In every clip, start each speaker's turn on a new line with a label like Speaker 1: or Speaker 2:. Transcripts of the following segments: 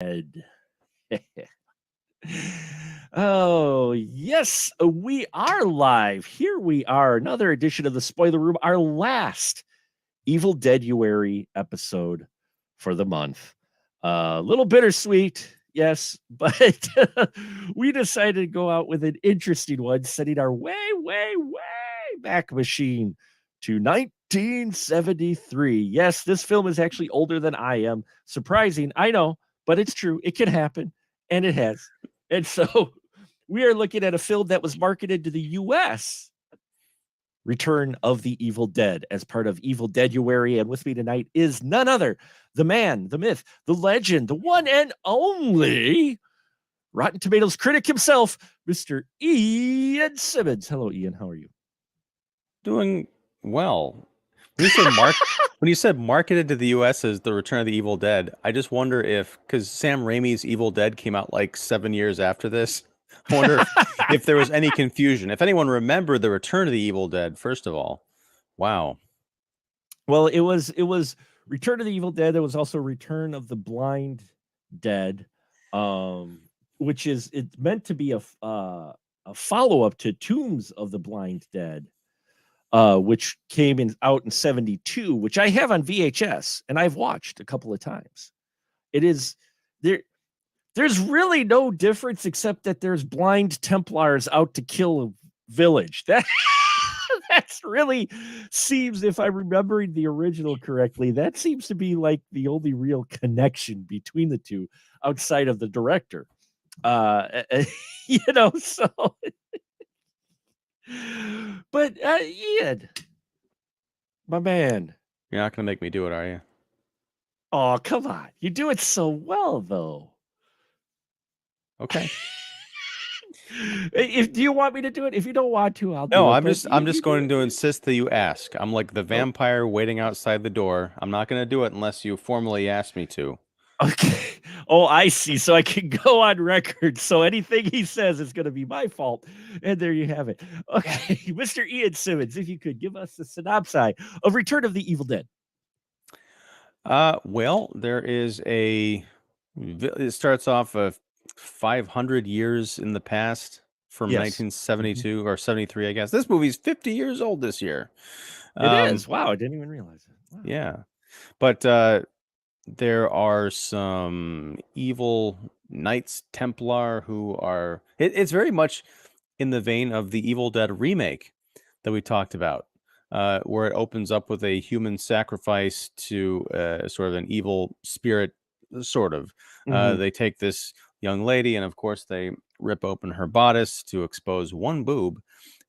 Speaker 1: Ed. Oh, yes, we are live. Here we are, another edition of the Spoiler Room, our last Evil Deaduary episode for the month. A little bittersweet, yes, but we decided to go out with an interesting one, setting our way back machine to 1973. Yes, this film is actually older than I am. Surprising, I know, but it's true. It can happen, and it has. And so we are looking at a film that was marketed to the US, Return of the Evil Dead, as part of Evil Deaduary. And with me tonight is none other, the man, the myth, the legend, the one and only Rotten Tomatoes critic himself, Mr. Ian Simmons. Hello, Ian. How are you?
Speaker 2: Doing well. When you said marketed to the US as The Return of the Evil Dead, I just wonder if, because Sam Raimi's Evil Dead came out like 7 years after this, I wonder if there was any confusion. If anyone remembered The Return of the Evil Dead, first of all. Wow.
Speaker 1: Well, it was Return of the Evil Dead. There was also Return of the Blind Dead, um, which is it's meant to be a follow up to Tombs of the Blind Dead, which came out in '72, which I have on VHS and I've watched a couple of times. It is there. There's really no difference except that there's blind Templars out to kill a village. That's really seems, if I'm remembering the original correctly, that seems to be like the only real connection between the two outside of the director. So but Ian, my man.
Speaker 2: You're not going to make me do it, are you?
Speaker 1: Oh, come on. You do it so well though.
Speaker 2: Okay.
Speaker 1: If do you want me to do it? If you don't want to, I'll
Speaker 2: No,
Speaker 1: do it. But
Speaker 2: I'm
Speaker 1: you
Speaker 2: just
Speaker 1: do
Speaker 2: going
Speaker 1: it.
Speaker 2: to insist that you ask. I'm like the
Speaker 1: Oh,
Speaker 2: vampire waiting outside the door. I'm not going to do it unless you formally ask me to.
Speaker 1: okay. Oh, I see. So I can go on record. So anything he says is going to be my fault. And there you have it. Okay. Mr. Ian Simmons, if you could give us the synopsis of Return of the Evil Dead.
Speaker 2: Well, there is it starts off 500 years in the past from
Speaker 1: Yes. Mhm.
Speaker 2: 1972 or 73, I guess. This movie's 50 years old this year.
Speaker 1: It is.
Speaker 2: Um,
Speaker 1: Wow. I didn't even realize it. Wow.
Speaker 2: yeah. But there are some evil Knights Templar who are it's very much in the vein of the Evil Dead remake that we talked about, where it opens up with a human sacrifice to sort of an evil spirit, sort of.
Speaker 1: Hmm.
Speaker 2: They take this young lady, and of course, they rip open her bodice to expose one boob.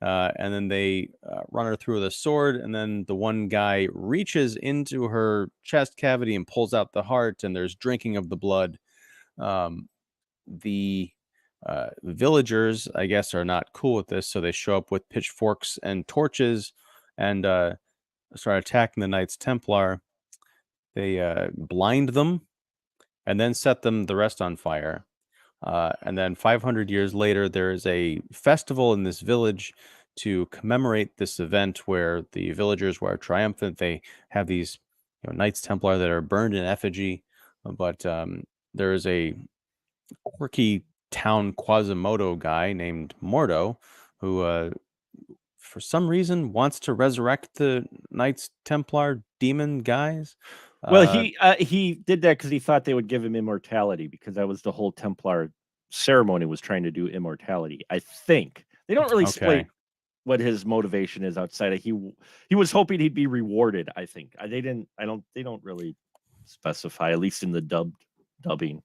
Speaker 2: And then they run her through with a sword, and then the one guy reaches into her chest cavity and pulls out the heart, and there's drinking of the blood. Um, the villagers, I guess, are not cool with this, so they show up with pitchforks and torches and start attacking the Knights Templar. They blind them and then set them the rest on fire. And then 500 years later, there is a festival in this village to commemorate this event where the villagers were triumphant. They have these Knights Templar that are burned in effigy, but there is a quirky town Quasimodo guy named Mordo who, for some reason, wants to resurrect the Knights Templar demon guys.
Speaker 1: Well,
Speaker 2: Uh,
Speaker 1: he did that because he thought they would give him immortality, because that was the whole Templar ceremony, was trying to do immortality. I think they don't really
Speaker 2: okay.
Speaker 1: explain what his motivation is outside of he was hoping he'd be rewarded. I think they didn't. I don't. They don't really specify, at least in the dubbing.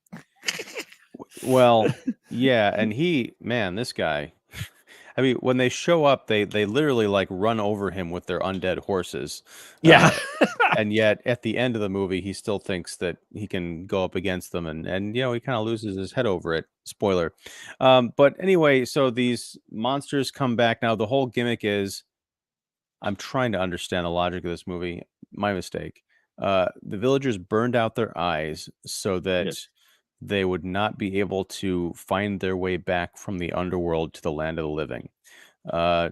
Speaker 2: Well, yeah, and man, this guy. I mean, when they show up, they literally like run over him with their undead horses.
Speaker 1: Yeah.
Speaker 2: Uh, and yet at the end of the movie, he still thinks that he can go up against them, and he kind of loses his head over it. Spoiler. But anyway, so these monsters come back now. The whole gimmick is I'm trying to understand the logic of this movie. My mistake. The villagers burned out their eyes so that
Speaker 1: Yes.
Speaker 2: they would not be able to find their way back from the underworld to the land of the living. Uh,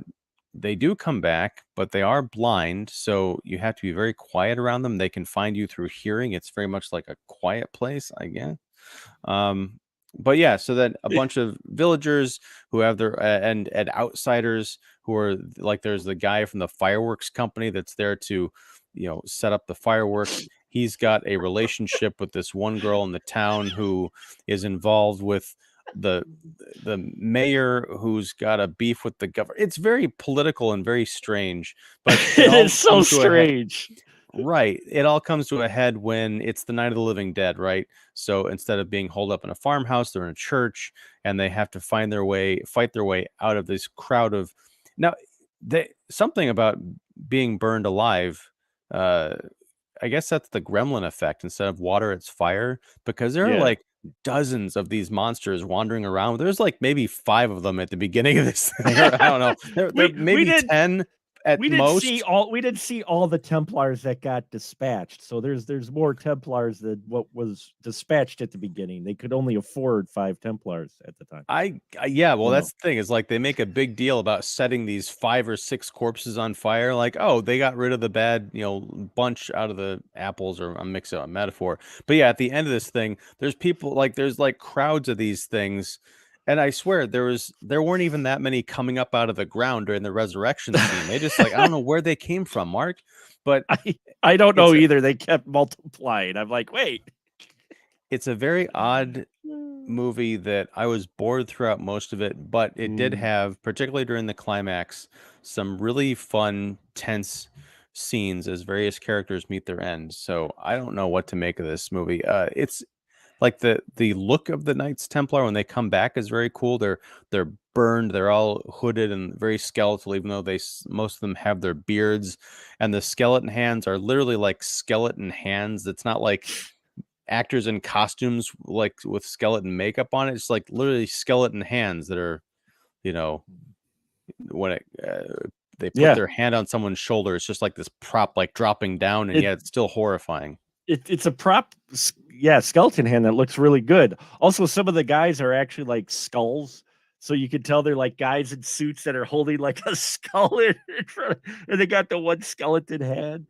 Speaker 2: they do come back, but they are blind, so you have to be very quiet around them. They can find you through hearing. It's very much like a quiet place, I guess. Um, but yeah, so then a bunch of villagers who have their and outsiders who are like, there's the guy from the fireworks company that's there to, set up the fireworks. He's got a relationship with this one girl in the town who is involved with the the mayor, who's got a beef with the government. It's very political and very strange, but it
Speaker 1: It is
Speaker 2: all
Speaker 1: so
Speaker 2: comes to a head.
Speaker 1: strange.
Speaker 2: Right. It all comes to a head when it's the Night of the Living Dead, right? So instead of being holed up in a farmhouse, they're in a church, and they have to fight their way out of this crowd of. Now, something about being burned alive. Uh, I guess that's the gremlin effect. Instead of water, it's fire, because there are
Speaker 1: Yeah.
Speaker 2: like dozens of these monsters wandering around. There's like maybe 5 of them at the beginning of this thing, or I don't know. There
Speaker 1: We
Speaker 2: maybe
Speaker 1: did
Speaker 2: 10 at most.
Speaker 1: we did see all the Templars that got dispatched. So there's more Templars than what was dispatched at the beginning. They could only afford 5 Templars at the time.
Speaker 2: Yeah, well,
Speaker 1: You
Speaker 2: that's
Speaker 1: know.
Speaker 2: the thing, is like they make a big deal about setting these 5 or 6 corpses on fire. Like, oh, they got rid of the bad, bunch out of the apples, or I'm mixing up a metaphor. But yeah, at the end of this thing, there's like crowds of these things. And I swear there weren't even that many coming up out of the ground during the resurrection scene. They just, like, I don't know where they came from, Mark, but
Speaker 1: I don't know
Speaker 2: it's
Speaker 1: either. They kept multiplying. I'm like, wait.
Speaker 2: it's a very odd movie that I was bored throughout most of it, but it did
Speaker 1: Mm.
Speaker 2: have, particularly during the climax, some really fun, tense scenes as various characters meet their end. So I don't know what to make of this movie. It's like the look of the Knights Templar when they come back is very cool. They're burned. They're all hooded and very skeletal, even though most of them have their beards, and the skeleton hands are literally like skeleton hands. It's not like actors in costumes like with skeleton makeup on it. It's like literally skeleton hands that are, you know, when they put
Speaker 1: Yeah.
Speaker 2: their hand on someone's shoulder, it's just like this prop, like dropping down, and
Speaker 1: It,
Speaker 2: yet it's still horrifying.
Speaker 1: it's a prop, yeah, skeleton hand that looks really good. Also, some of the guys are actually like skulls, so you can tell they're like guys in suits that are holding like a skull in front, and they got the one skeleton hand.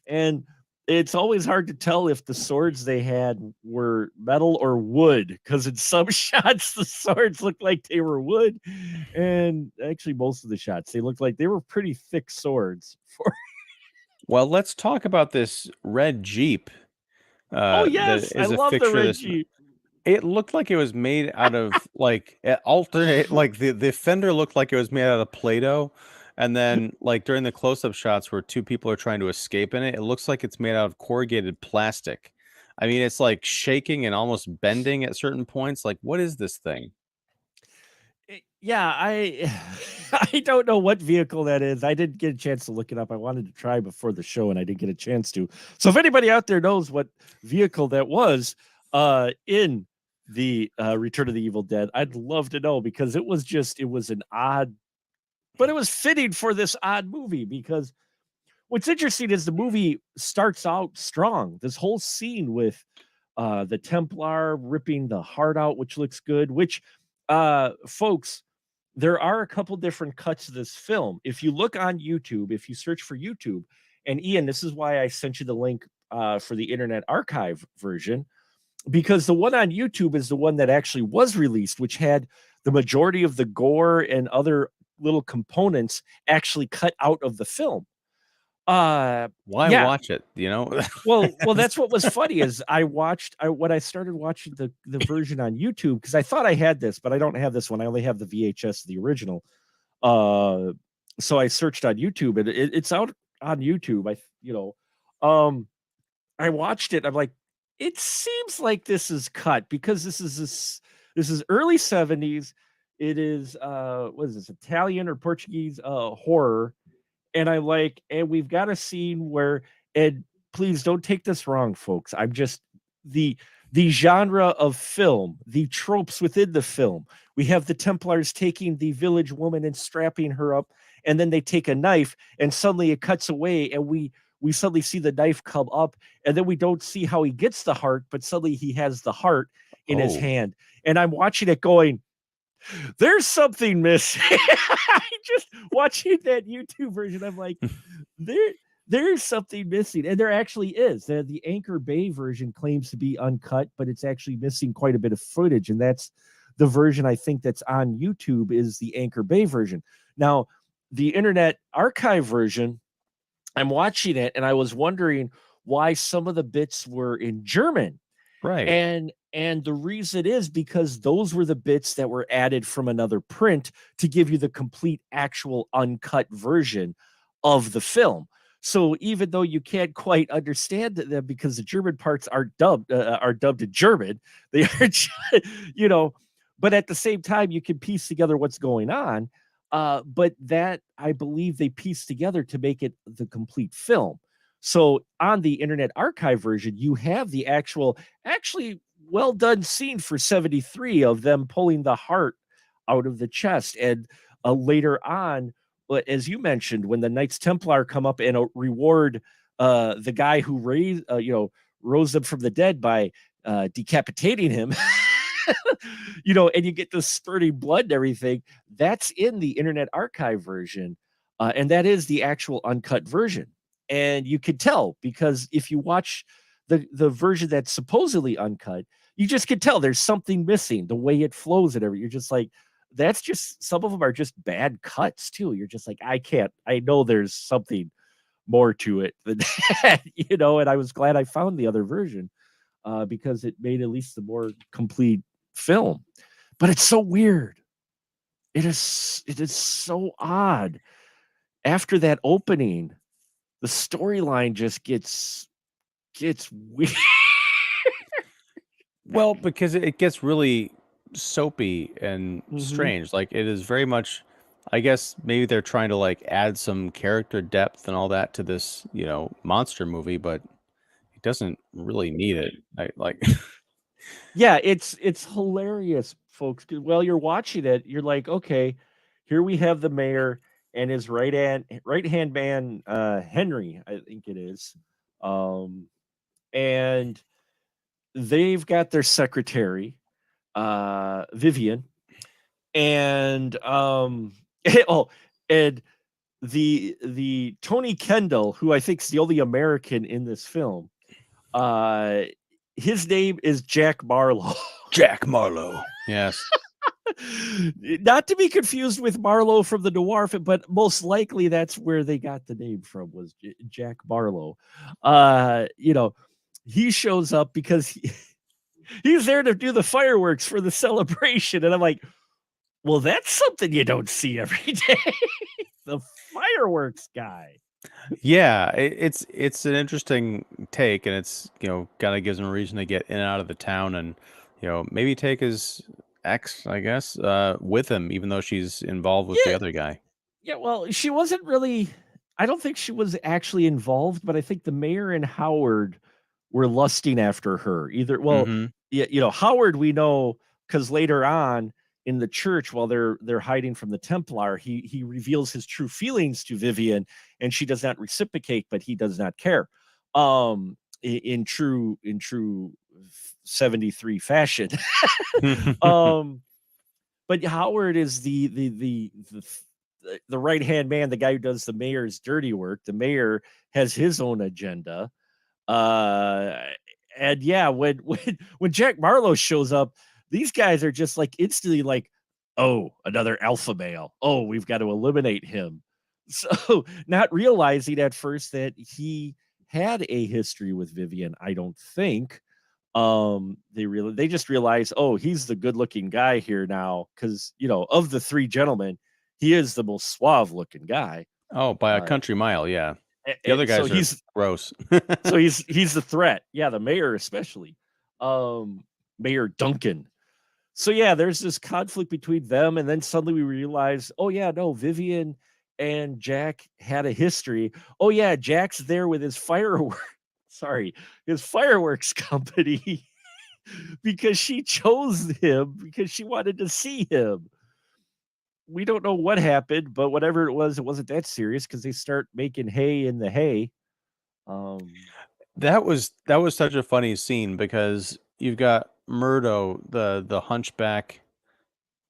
Speaker 1: And it's always hard to tell if the swords they had were metal or wood, because in some shots the swords looked like they were wood, and actually most of the shots they looked like they were pretty thick swords. For
Speaker 2: Well, let's talk about this red Jeep
Speaker 1: oh
Speaker 2: that
Speaker 1: yes, I
Speaker 2: is a
Speaker 1: love the
Speaker 2: fixture of
Speaker 1: red
Speaker 2: this.
Speaker 1: Jeep.
Speaker 2: It looked like it was made out of like alternate, like the fender looked like it was made out of Play-Doh. And then like during the close-up shots where 2 people are trying to escape in it, it looks like it's made out of corrugated plastic. I mean, it's like shaking and almost bending at certain points. Like, what is this thing?
Speaker 1: Yeah, I I don't know what vehicle that is. I didn't get a chance to look it up. I wanted to try before the show and I didn't get a chance to. So if anybody out there knows what vehicle that was in the Return of the Evil Dead, I'd love to know, because it was an odd, but it was fitting for this odd movie. Because what's interesting is the movie starts out strong. This whole scene with the Templar ripping the heart out, which looks good, which folks, there are a couple different cuts of this film. If you look on YouTube, if you search for YouTube, and Ian, this is why I sent you the link for the Internet Archive version, because the one on YouTube is the one that actually was released, which had the majority of the gore and other little components actually cut out of the film.
Speaker 2: Why
Speaker 1: Yeah,
Speaker 2: watch it?
Speaker 1: well, that's what was funny is when I started watching the version on YouTube, because I thought I had this, but I don't have this one. I only have the VHS, the original. Uh, so I searched on YouTube, and it's out on YouTube. I watched it. I'm like, it seems like this is cut, because this is early 70s. It is what is this, Italian or Portuguese horror. And I like, and we've got a scene where, and please don't take this wrong, folks. I'm just the the genre of film, the tropes within the film. We have the Templars taking the village woman and strapping her up, and then they take a knife, and suddenly it cuts away, and we suddenly see the knife come up, and then we don't see how he gets the heart, but suddenly he has the heart in his
Speaker 2: Oh,
Speaker 1: hand. And I'm watching it going, there's something missing. I just watching that YouTube version. I'm like, there. there's something missing, and there actually is. The Anchor Bay version claims to be uncut, but it's actually missing quite a bit of footage, and that's the version I think that's on YouTube is the Anchor Bay version. Now, the Internet Archive version, I'm watching it, and I was wondering why some of the bits were in German,
Speaker 2: Right.
Speaker 1: and the reason is because those were the bits that were added from another print to give you the complete actual uncut version of the film. So even though you can't quite understand them because the German parts are dubbed in German, they are you know, but at the same time you can piece together what's going on. But that I believe they pieced together to make it the complete film. So on the Internet Archive version, you have the actually well done scene for 73 of them pulling the heart out of the chest. And later on, but as you mentioned, when the Knights Templar come up and reward the guy who rose them from the dead by decapitating him, and you get the spurting blood and everything, that's in the Internet Archive version. And that is the actual uncut version. And you could tell because if you watch the version that's supposedly uncut, you just could tell there's something missing, the way it flows and everything. You're just like, that's just some of them are just bad cuts too. You're just like, I know there's something more to it than that. And I was glad I found the other version because it made at least the more complete film. But it's so weird. It is so odd. After that opening, the storyline just gets weird.
Speaker 2: Well, because it gets really soapy and
Speaker 1: Mm-hmm.
Speaker 2: strange. Like it is very much, I guess maybe they're trying to like add some character depth and all that to this, monster movie, but it doesn't really need it. I like
Speaker 1: Yeah, it's hilarious, folks. 'Cause while you're watching it, you're like, okay, here we have the mayor and his right hand man, Henry, I think it is, um, and they've got their secretary, Vivian, and oh, and the Tony Kendall, who I think is the only American in this film, uh, his name is Jack Marlowe.
Speaker 2: Jack Marlowe. Yes.
Speaker 1: Not to be confused with Marlowe from the noir film, but most likely that's where they got the name from was Jack Marlowe. Uh, you know, he shows up because he's there to do the fireworks for the celebration, and I'm like, well, that's something you don't see every day. The fireworks guy.
Speaker 2: Yeah, it's an interesting take, and it's kind of gives him a reason to get in and out of the town, and maybe take his ex, I guess, with him, even though she's involved with the
Speaker 1: Yeah,
Speaker 2: other guy.
Speaker 1: yeah. Well, she wasn't really. I don't think she was actually involved, but I think the mayor and Howard were lusting after her. Either, well,
Speaker 2: Mm-hmm.
Speaker 1: yeah, Howard we know because later on in the church, while they're hiding from the Templar, he reveals his true feelings to Vivian, and she does not reciprocate, but he does not care. In true 73 fashion. um, but Howard is the right hand man, the guy who does the mayor's dirty work. The mayor has his own agenda. Uh, and yeah, when Jack Marlowe shows up, these guys are just like instantly like, oh, another alpha male. Oh, we've got to eliminate him. So not realizing at first that he had a history with Vivian, I don't think. They just realize, oh, he's the good looking guy here now, because of the three gentlemen, he is the most suave looking guy.
Speaker 2: Oh, by a
Speaker 1: Uh,
Speaker 2: country mile, yeah. The other
Speaker 1: and so
Speaker 2: guys are
Speaker 1: he's
Speaker 2: gross.
Speaker 1: so he's the threat. Yeah, the mayor especially. Um, Mayor Duncan. So yeah, there's this conflict between them, and then suddenly we realize, oh yeah, no, Vivian and Jack had a history. Oh yeah, Jack's there with his fireworks. Sorry, his fireworks company because she chose him because she wanted to see him. We don't know what happened, but whatever it wasn't that serious because they start making hay in the hay. Um,
Speaker 2: That was such a funny scene because you've got Murdo, the hunchback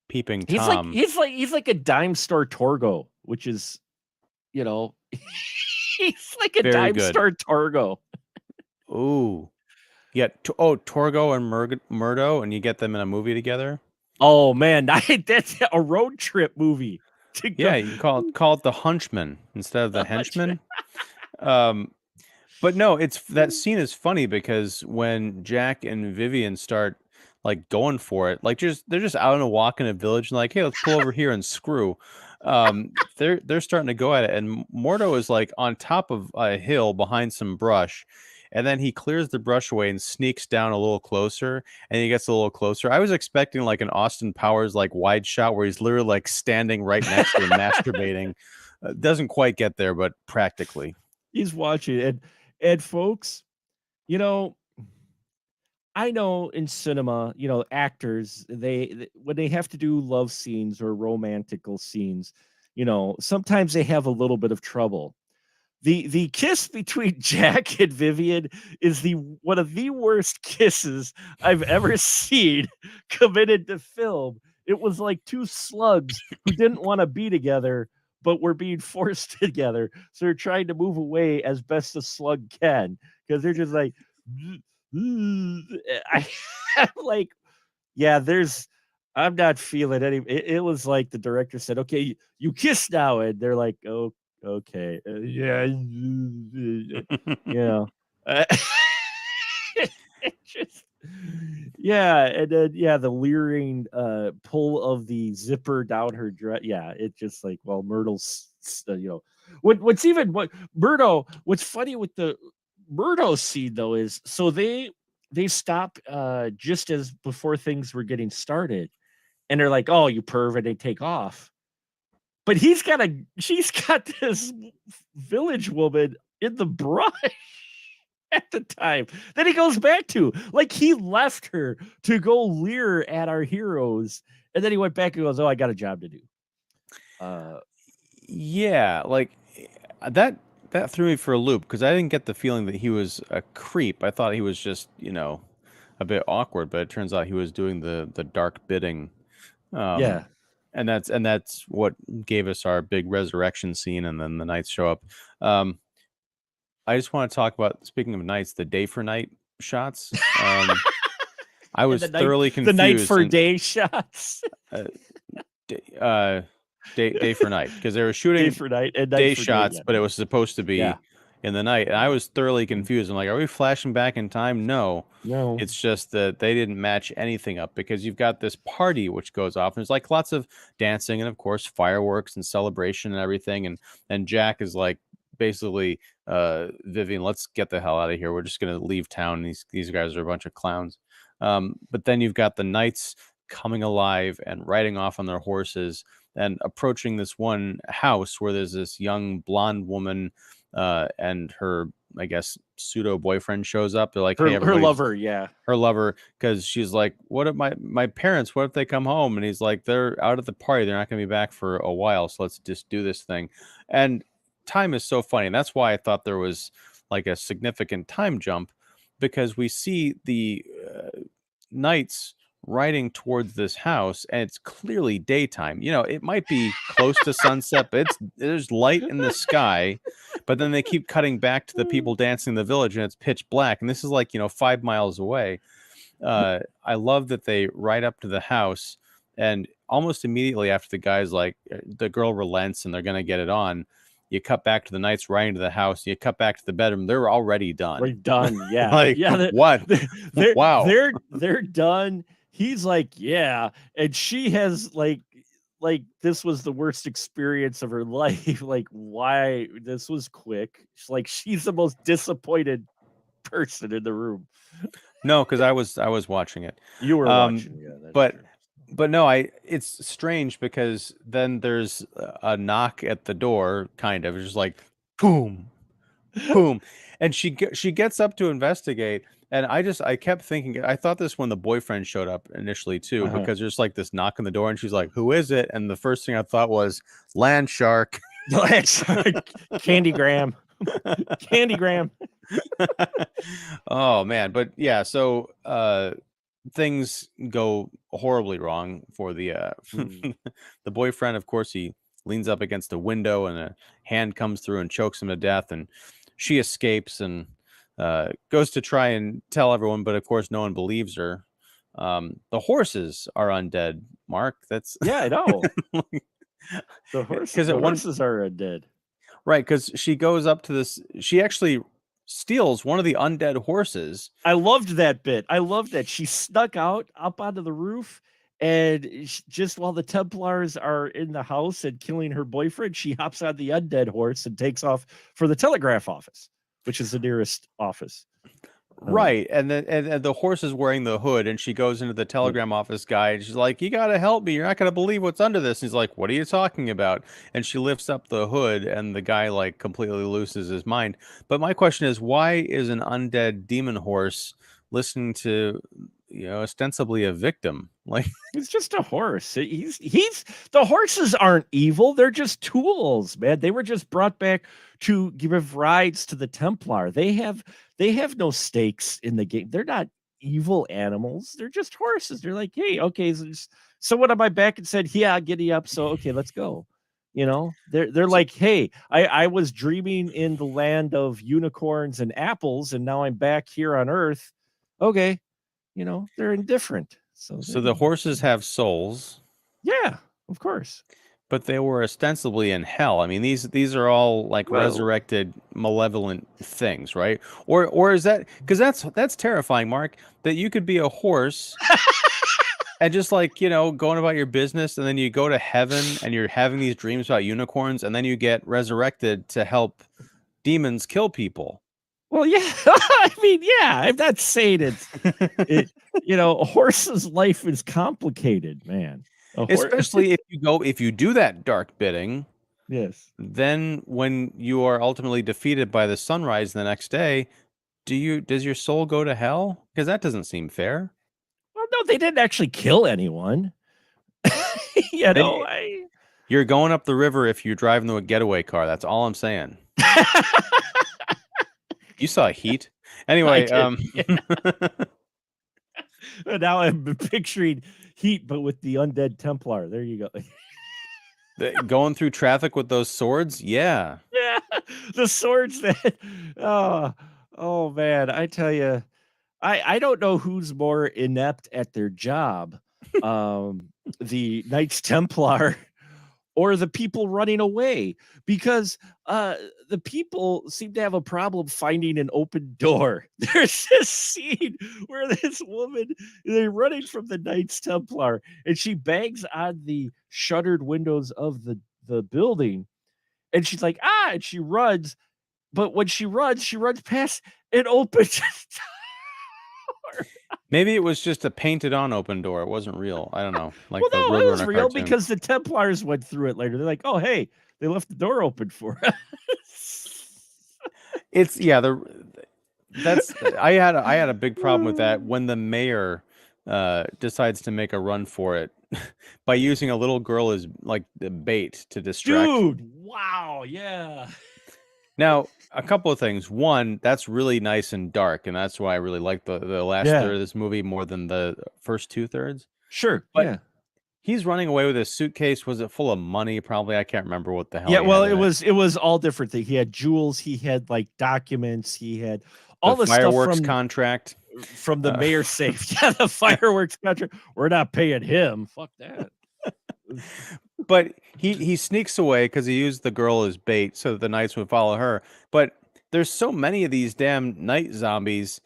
Speaker 2: peeping
Speaker 1: He's like
Speaker 2: Tom.
Speaker 1: he's like he's like a dime store Torgo, which is, you know, He's like a
Speaker 2: Very
Speaker 1: dime
Speaker 2: good.
Speaker 1: store Torgo.
Speaker 2: Ooh. Yeah. Torgo and Murdo, and you get them in a movie together.
Speaker 1: Oh man, that's a road trip movie to go.
Speaker 2: Yeah, you can call it the Hunchman instead of the Henchman. Um, But no, it's that scene is funny because when Jack and Vivian start like going for it, like just they're just out on a walk in a village and like, hey, let's pull over here and screw. They're starting to go at it, and Mordo is like on top of a hill behind some brush, and then he clears the brush away and sneaks down a little closer, and he gets a little closer. I was expecting like an Austin Powers like wide shot where he's literally like standing right next to them masturbating. Doesn't quite get there, but practically.
Speaker 1: He's watching, and folks, you know, I know in cinema, actors when they have to do love scenes or romantical scenes, sometimes they have a little bit of trouble. The kiss between Jack and Vivian is the one of the worst kisses I've ever seen committed to film. It was like two slugs who didn't want to be together, but were being forced together. So they're trying to move away as best a slug can because they're just like, I am like, yeah, I'm not feeling any. It was like the director said, "Okay, you kiss now," and they're like, "Oh, okay, yeah, yeah." Uh, it just, yeah, and then yeah, the leering pull of the zipper down her dress. Yeah, it just like, well, Myrtle's, what's even what Myrtle. What's funny with the Myrtle scene though is so they stop just as before things were getting started and they're like, "Oh, you pervert," they take off. But she's got this village woman in the brush at the time that he goes back to. Like he left her to go leer at our heroes, and then he went back and goes, "Oh, I got a job to do." Uh,
Speaker 2: Yeah, like that threw me for a loop because I didn't get the feeling that he was a creep. I thought he was just, a bit awkward, but it turns out he was doing the dark bidding. Um
Speaker 1: yeah,
Speaker 2: and that's what gave us our big resurrection scene and then the knights show up. Um I just want to talk about, speaking of knights, the day for night shots. I
Speaker 1: and
Speaker 2: was thoroughly
Speaker 1: the night
Speaker 2: confused
Speaker 1: for
Speaker 2: and
Speaker 1: day shots,
Speaker 2: uh, d- uh day for night because they were
Speaker 1: day
Speaker 2: shooting
Speaker 1: for night and night
Speaker 2: day
Speaker 1: for day.
Speaker 2: shots,
Speaker 1: Yeah,
Speaker 2: but it was supposed to
Speaker 1: yeah,
Speaker 2: be in the night. And I
Speaker 1: yeah.
Speaker 2: was thoroughly confused. I'm like, are we flashing back in time? No.
Speaker 1: No,
Speaker 2: It's just that they didn't match anything up because you've got this party which goes off and there's like lots of dancing and of course fireworks and celebration and everything. And Jack is like basically Vivian, let's get the hell out of here. We're just gonna leave town. These guys are a bunch of clowns. But then you've got the knights coming alive and riding off on their horses and approaching this one house where there's this young blonde woman and her, I guess, pseudo boyfriend shows up. They're like, hey,
Speaker 1: her
Speaker 2: everybody's
Speaker 1: lover. Yeah,
Speaker 2: her lover, because she's like, what if my parents, what if they come home? And he's like, they're out at the party, they're not going to be back for a while, so let's just do this thing. And time is so funny, and that's why I thought there was like a significant time jump, because we see the knights riding towards this house and it's clearly daytime. It might be close to sunset, but there's light in the sky. But then they keep cutting back to the people dancing in the village and it's pitch black, and this is like 5 miles away. I love that they ride up to the house, and almost immediately after the girl relents and they're gonna get it on, you cut back to the knights riding to the house. You cut back to the bedroom; they're already done.
Speaker 1: we're done. Yeah,
Speaker 2: Like,
Speaker 1: yeah.
Speaker 2: what? Wow.
Speaker 1: They're done. He's like, yeah, and she has like this was the worst experience of her life. Like, why this was quick? She's the most disappointed person in the room.
Speaker 2: No, because I was watching it.
Speaker 1: You were watching,
Speaker 2: Um,
Speaker 1: yeah, that's
Speaker 2: but
Speaker 1: true.
Speaker 2: but no, it's strange because then there's a knock at the door, kind of, it's just like boom, boom, and she gets up to investigate, and I kept thinking, I thought this when the boyfriend showed up initially too,
Speaker 1: Uh-huh.
Speaker 2: because there's like this knock on the door, and she's like, "Who is it?" And the first thing I thought was land shark.
Speaker 1: That's Candygram, Candygram.
Speaker 2: Oh man, but yeah, so things go horribly wrong for the
Speaker 1: Mm.
Speaker 2: the boyfriend. Of course, he leans up against a window, and a hand comes through and chokes him to death. And she escapes and goes to try and tell everyone, but of course, no one believes her. The horses are undead, Mark. That's
Speaker 1: Yeah, I know.
Speaker 2: because
Speaker 1: The
Speaker 2: at one
Speaker 1: horses are dead.
Speaker 2: right, because she goes up to this. She actually steals one of the undead horses.
Speaker 1: I loved that bit. I loved that she snuck out up onto the roof, and just while the Templars are in the house and killing her boyfriend, she hops on the undead horse and takes off for the telegraph office, which is the nearest office.
Speaker 2: Right, and then and the horse is wearing the hood, and she goes into the
Speaker 1: Yeah.
Speaker 2: telegram office guy, and she's like, "You gotta help me! You're not gonna believe what's under this." And he's like, "What are you talking about?" And she lifts up the hood, and the guy like completely loses his mind. But my question is, why is an undead demon horse listening to, ostensibly a victim? Like,
Speaker 1: It's just a horse. He's the horses aren't evil. They're just tools, man. They were just brought back to give rides to the Templar. They have no stakes in the game. They're not evil animals. They're just horses. They're like, hey, okay, someone on my back and said, yeah, giddy up. So okay, let's go. They're
Speaker 2: so,
Speaker 1: like, hey, I was dreaming in the land of unicorns and apples, and now I'm back here on Earth. Okay, they're indifferent. So they
Speaker 2: so the
Speaker 1: don't.
Speaker 2: horses have souls,
Speaker 1: Yeah, of course.
Speaker 2: but they were ostensibly in hell. I mean, these are all like
Speaker 1: Well,
Speaker 2: resurrected malevolent things, right? Or is that because that's terrifying, Mark, that you could be a horse and just like, going about your business, and then you go to heaven and you're having these dreams about unicorns, and then you get resurrected to help demons kill people.
Speaker 1: well, yeah. I mean, yeah. I'm not saying it. A horse's life is complicated, man. A horse.
Speaker 2: Especially if you do that dark bidding,
Speaker 1: Yes.
Speaker 2: then when you are ultimately defeated by the sunrise the next day, does your soul go to hell? Because that doesn't seem fair.
Speaker 1: Well, no, they didn't actually kill anyone. you know,
Speaker 2: They
Speaker 1: I.
Speaker 2: You're going up the river if you're driving a getaway car. That's all I'm saying. You saw Heat.
Speaker 1: I
Speaker 2: Anyway,
Speaker 1: did. Yeah. Now I'm picturing Heat, but with the undead Templar. There you go.
Speaker 2: going through traffic with those swords, yeah.
Speaker 1: Yeah, the swords that. Oh, oh man, I tell you. I don't know who's more inept at their job, um, the Knights Templar or the people running away, because the people seem to have a problem finding an open door. There's this scene where this woman, they're running from the Knights Templar, and she bangs on the shuttered windows of the building, and she's like, ah, and she runs, but when she runs past an open door.
Speaker 2: Maybe it was just a painted on open door. It wasn't real. I don't know.
Speaker 1: Well,
Speaker 2: Like the
Speaker 1: no, it
Speaker 2: river in
Speaker 1: was
Speaker 2: a
Speaker 1: real
Speaker 2: cartoon.
Speaker 1: because the Templars went through it later. They're like, "Oh, hey, they left the door open for us."
Speaker 2: It's yeah, that's I had a big problem with that when the mayor decides to make a run for it by using a little girl as like the bait to distract.
Speaker 1: Dude, wow, yeah.
Speaker 2: Now, a couple of things. One, that's really nice and dark, and that's why I really like the last
Speaker 1: Yeah,
Speaker 2: third of this movie more than the first two thirds.
Speaker 1: sure,
Speaker 2: But
Speaker 1: yeah.
Speaker 2: he's running away with his suitcase. Was it full of money? Probably. I can't remember what the hell
Speaker 1: Yeah,
Speaker 2: he
Speaker 1: well,
Speaker 2: had
Speaker 1: it
Speaker 2: in it.
Speaker 1: was it was all different things. He had jewels, he had, like, documents, he had
Speaker 2: The
Speaker 1: all the stuff
Speaker 2: fireworks
Speaker 1: from
Speaker 2: contract.
Speaker 1: the mayor's safe. Yeah, the fireworks contract. We're not paying him. Fuck that.
Speaker 2: But he sneaks away because he used the girl as bait so that the knights would follow her. But there's so many of these damn night zombies.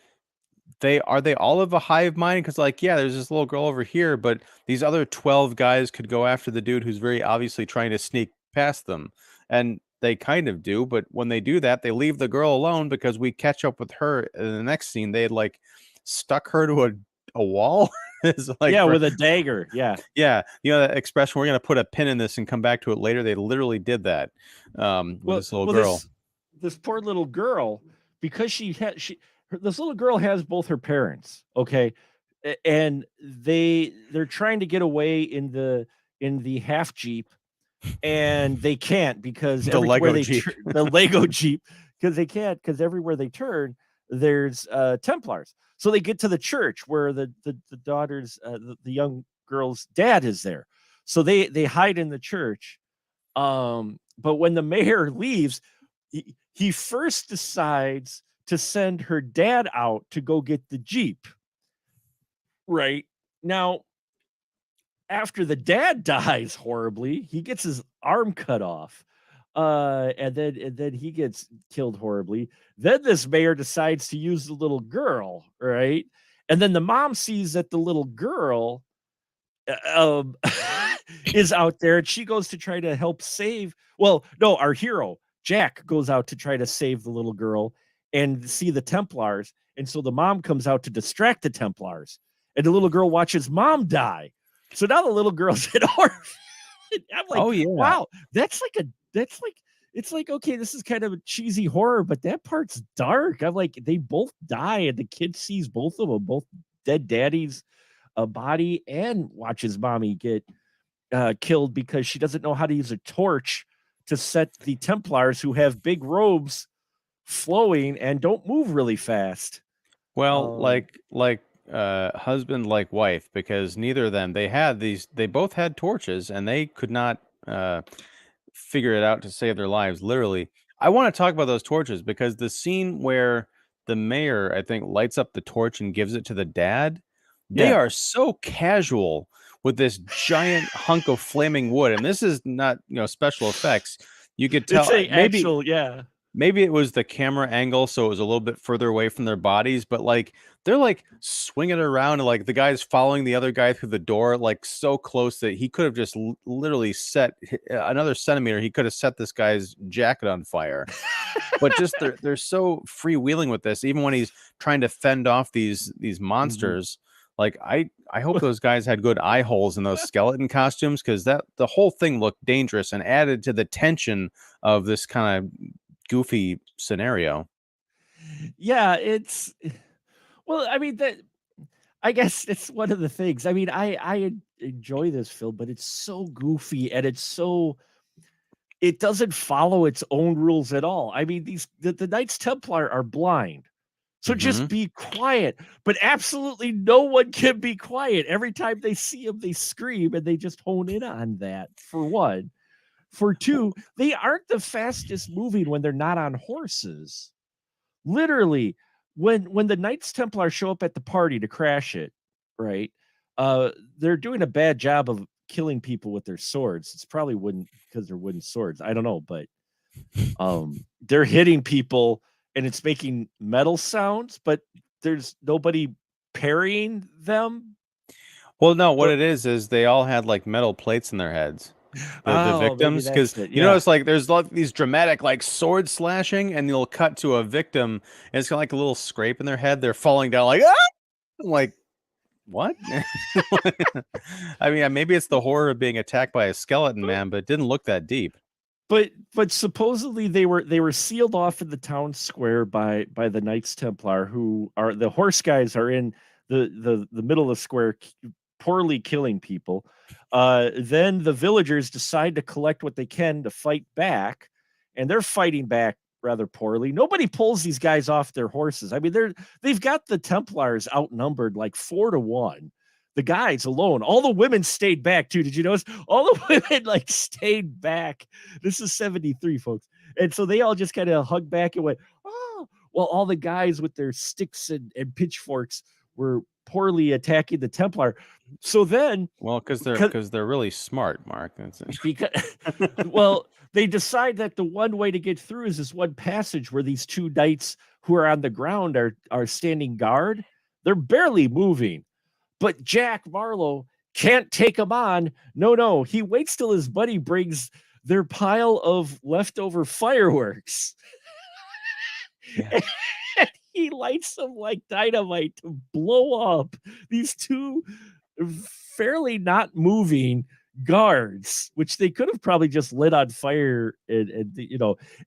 Speaker 2: They all of a hive mind? Because like, yeah, there's this little girl over here, but these other 12 guys could go after the dude who's very obviously trying to sneak past them. And they kind of do, but when they do that, they leave the girl alone because we catch up with her in the next scene. They had like stuck her to a wall. It's like
Speaker 1: Yeah, with a dagger, yeah.
Speaker 2: yeah, that expression, "We're gonna put a pin in this and come back to it later." They literally did that, with
Speaker 1: Well
Speaker 2: this little
Speaker 1: well,
Speaker 2: girl.
Speaker 1: this poor little girl, because this little girl has both her parents, okay? And they're trying to get away in the half Jeep, and they can't because
Speaker 2: The
Speaker 1: everywhere
Speaker 2: Lego
Speaker 1: they
Speaker 2: Jeep.
Speaker 1: the Lego Jeep, because they can't, because everywhere they turn, there's Templars. So they get to the church where the daughter's the young girl's dad is there. So they hide in the church, But when the mayor leaves, he first decides to send her dad out to go get the Jeep. Right now, after the dad dies horribly, he gets his arm cut off. And then he gets killed horribly. Then this mayor decides to use the little girl, right? And then the mom sees that the little girl um is out there, and she goes to try to help save. Well, no, our hero Jack goes out to try to save the little girl and see the Templars, and so the mom comes out to distract the Templars, and the little girl watches mom die. So now the little girl's an orphan. I'm like,
Speaker 2: Oh yeah.
Speaker 1: wow, that's like it's like, okay, this is kind of a cheesy horror, but that part's dark. I'm like, they both die, and the kid sees both of them, both dead daddies, a body, and watches mommy get killed because she doesn't know how to use a torch to set the Templars, who have big robes flowing and don't move really fast.
Speaker 2: Well,
Speaker 1: Um,
Speaker 2: husband like wife, because neither of them, they both had torches and they could not figure it out to save their lives, literally. I want to talk about those torches because the scene where the mayor, I think, lights up the torch and gives it to the dad, they
Speaker 1: yeah,
Speaker 2: are so casual with this giant hunk of flaming wood. And this is not, special effects. You could
Speaker 1: it's
Speaker 2: tell,
Speaker 1: a
Speaker 2: maybe
Speaker 1: actual, yeah.
Speaker 2: maybe it was the camera angle, so it was a little bit further away from their bodies, but, like, they're, like, swinging it around, and, like, the guy's following the other guy through the door, like, so close that he could have just literally set another centimeter, he could have set this guy's jacket on fire. But just they're so freewheeling with this, even when he's trying to fend off these
Speaker 1: Mhm.
Speaker 2: monsters. Like, I hope those guys had good eye holes in those skeleton costumes, because that the whole thing looked dangerous and added to the tension of this kind of goofy scenario.
Speaker 1: Yeah, it's well, I mean, that I guess it's one of the things. I mean, I enjoy this film, but it's so goofy, and it doesn't follow its own rules at all. I mean, the Knights Templar are blind. So just
Speaker 2: Mhm.
Speaker 1: be quiet. But absolutely no one can be quiet. Every time they see him, they scream, and they just hone in on that, for one. For two, they aren't the fastest moving when they're not on horses. Literally, when the Knights Templar show up at the party to crash it, right? They're doing a bad job of killing people with their swords. It's probably wooden because they're wooden swords. I don't know, but they're hitting people and it's making metal sounds, but there's nobody parrying them.
Speaker 2: Well, no, what
Speaker 1: But
Speaker 2: it is they all had, like, metal plates in their heads. The
Speaker 1: oh, maybe
Speaker 2: victims, because
Speaker 1: that's it.
Speaker 2: you
Speaker 1: Yeah.
Speaker 2: notice, like, there's, like, these dramatic, like, sword slashing, and you'll cut to a victim, and it's got, like, a little scrape in their head, they're falling down like, "Ah!" I'm like, "What?" I mean, maybe it's the horror of being attacked by a skeleton man, but it didn't look that deep.
Speaker 1: But supposedly they were sealed off in the town square by the Knights Templar, who are the horse guys are in the middle of the square, poorly killing people. Then the villagers decide to collect what they can to fight back, and they're fighting back rather poorly. Nobody pulls these guys off their horses. I mean, they've got the Templars outnumbered like 4-1. The guys alone, all the women stayed back too. Did you notice? All the women like stayed back. This is 73, folks. And so they all just kind of hugged back and went, oh, well, all the guys with their sticks and pitchforks were poorly attacking the Templar. So then,
Speaker 2: Well, because they're
Speaker 1: because,
Speaker 2: because they're really smart, Mark. That's
Speaker 1: because well, they decide that the one way to get through is this one passage where these two knights who are on the ground are standing guard. They're barely moving, but Jack Marlowe can't take him on. No, no. He waits till his buddy brings their pile of leftover fireworks.
Speaker 2: yeah.
Speaker 1: And he lights them like dynamite to blow up these two fairly not moving guards, which they could have probably just lit on fire. And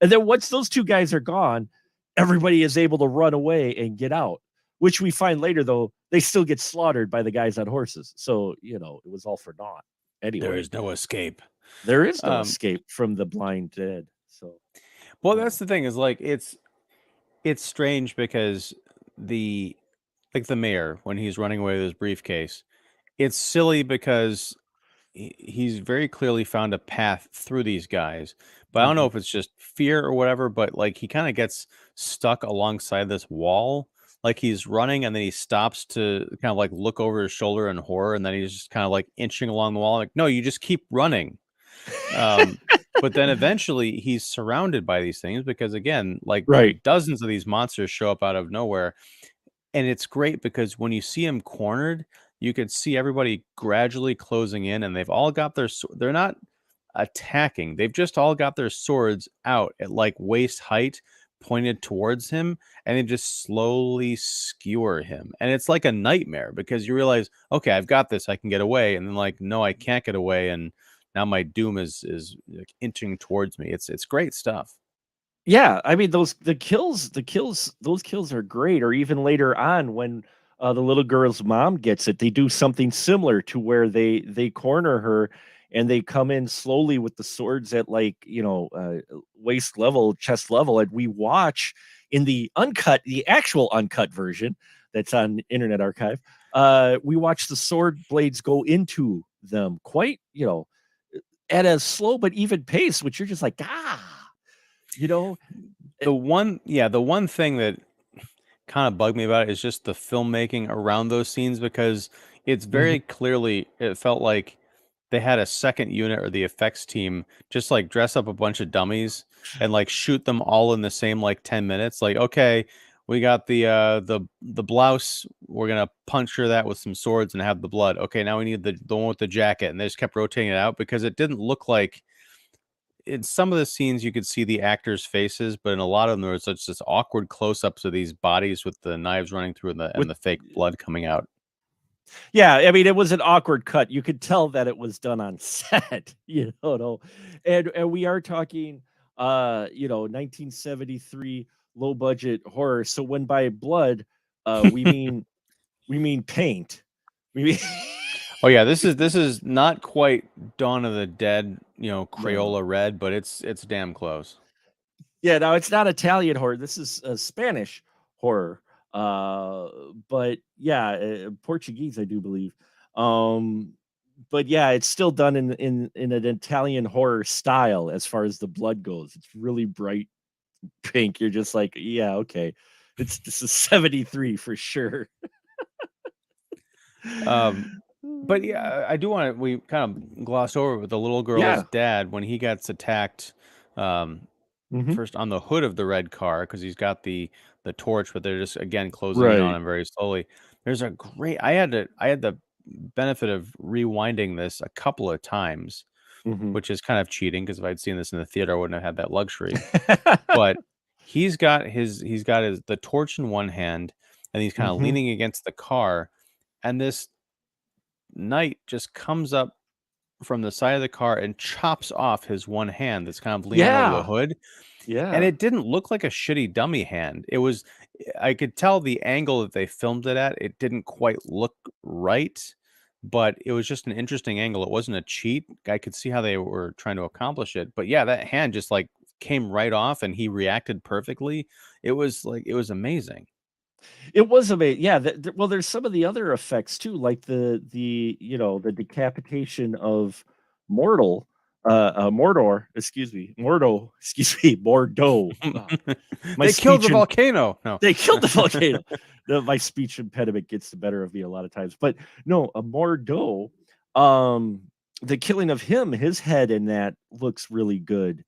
Speaker 1: then once those two guys are gone, everybody is able to run away and get out, which we find later, though, they still get slaughtered by the guys on horses. So, it was all for naught.
Speaker 2: There
Speaker 1: Anyway,
Speaker 2: is no escape.
Speaker 1: there is no
Speaker 2: Um,
Speaker 1: escape from the blind dead. So,
Speaker 2: well,
Speaker 1: uh,
Speaker 2: that's the thing is, like, it's strange because the like the mayor when he's running away with his briefcase, it's silly because he's very clearly found a path through these guys. But I don't know
Speaker 1: Mhm.
Speaker 2: if it's just fear or whatever, but like he kind of gets stuck alongside this wall. Like he's running and then he stops to kind of like look over his shoulder in horror, and then he's just kind of like inching along the wall. Like, no, you just keep running. Um, but then eventually he's surrounded by these things because again, like
Speaker 1: Right.
Speaker 2: dozens of these monsters show up out of nowhere. And it's great because when you see him cornered, you could see everybody gradually closing in, and they've all got they're not attacking. They've just all got their swords out at like waist height, pointed towards him, and they just slowly skewer him. And it's like a nightmare because you realize, okay, I've got this, I can get away, and then like, no, I can't get away, and now my doom is like inching towards me. It's great stuff.
Speaker 1: Yeah, I mean those those kills are great. Or even later on when the little girl's mom gets it, they do something similar to where they corner her and they come in slowly with the swords at like waist level, chest level, and we watch in the actual uncut version that's on Internet Archive. We watch the sword blades go into them quite at a slow but even pace, which you're just like you know
Speaker 2: The one thing that kind of bugged me about it is just the filmmaking around those scenes because it's
Speaker 1: Mhm.
Speaker 2: very clearly it felt like they had a second unit or the effects team just like dress up a bunch of dummies and like shoot them all in the same like 10 minutes. Like, okay, we got the blouse, we're gonna puncture that with some swords and have the blood. Okay, now we need the one with the jacket, and they just kept rotating it out because it didn't look like in some of the scenes you could see the actors' faces, but in a lot of them there was such this awkward close-ups of these bodies with the knives running through
Speaker 1: with
Speaker 2: and the fake blood coming out.
Speaker 1: Yeah, I mean, it was an awkward cut. You could tell that it was done on set, no. And we are talking 1973 low budget horror. So when by blood, we mean paint. We mean
Speaker 2: Oh yeah, this is not quite Dawn of the Dead,
Speaker 1: no.
Speaker 2: Crayola red, but it's damn close.
Speaker 1: Yeah, no, it's not Italian horror. This is Spanish horror. Uh, but yeah, Portuguese, I do believe. Um, but yeah, it's still done in an Italian horror style as far as the blood goes. It's really bright pink. You're just like, yeah, okay. This is 73 for sure.
Speaker 2: Um, but yeah, I do want to. We kind of glossed over with the little girl's
Speaker 1: Yeah.
Speaker 2: dad when he gets attacked. Um,
Speaker 1: Hmm.
Speaker 2: First on the hood of the red car because he's got the torch, but they're just again closing in on
Speaker 1: Right.
Speaker 2: him very slowly. There's a great. I had the benefit of rewinding this a couple of times,
Speaker 1: Hmm.
Speaker 2: which is kind of cheating because if I'd seen this in the theater, I wouldn't have had that luxury. But he's got his the torch in one hand, and he's kind of
Speaker 1: Hmm.
Speaker 2: leaning against the car, and this knight just comes up from the side of the car and chops off his one hand that's kind of leaning over the
Speaker 1: Yeah.
Speaker 2: hood. And
Speaker 1: Yeah.
Speaker 2: it didn't look like a shitty dummy hand. It was I could tell the angle that they filmed it at, it didn't quite look right, but it was just an interesting angle. It wasn't a cheat. I could see how they were trying to accomplish it. But yeah, that hand just like came right off and he reacted perfectly. It was amazing.
Speaker 1: It was amazing. Yeah, well, there's some of the other effects too, like the decapitation of Mortal, Mordor, excuse me, Mordo, excuse me, Mordo. My
Speaker 2: They killed the
Speaker 1: speech and
Speaker 2: volcano. No.
Speaker 1: they killed the volcano. My speech impediment gets the better of me a lot of times, but no, a Mordo. Um, the killing of him, his head in that looks really good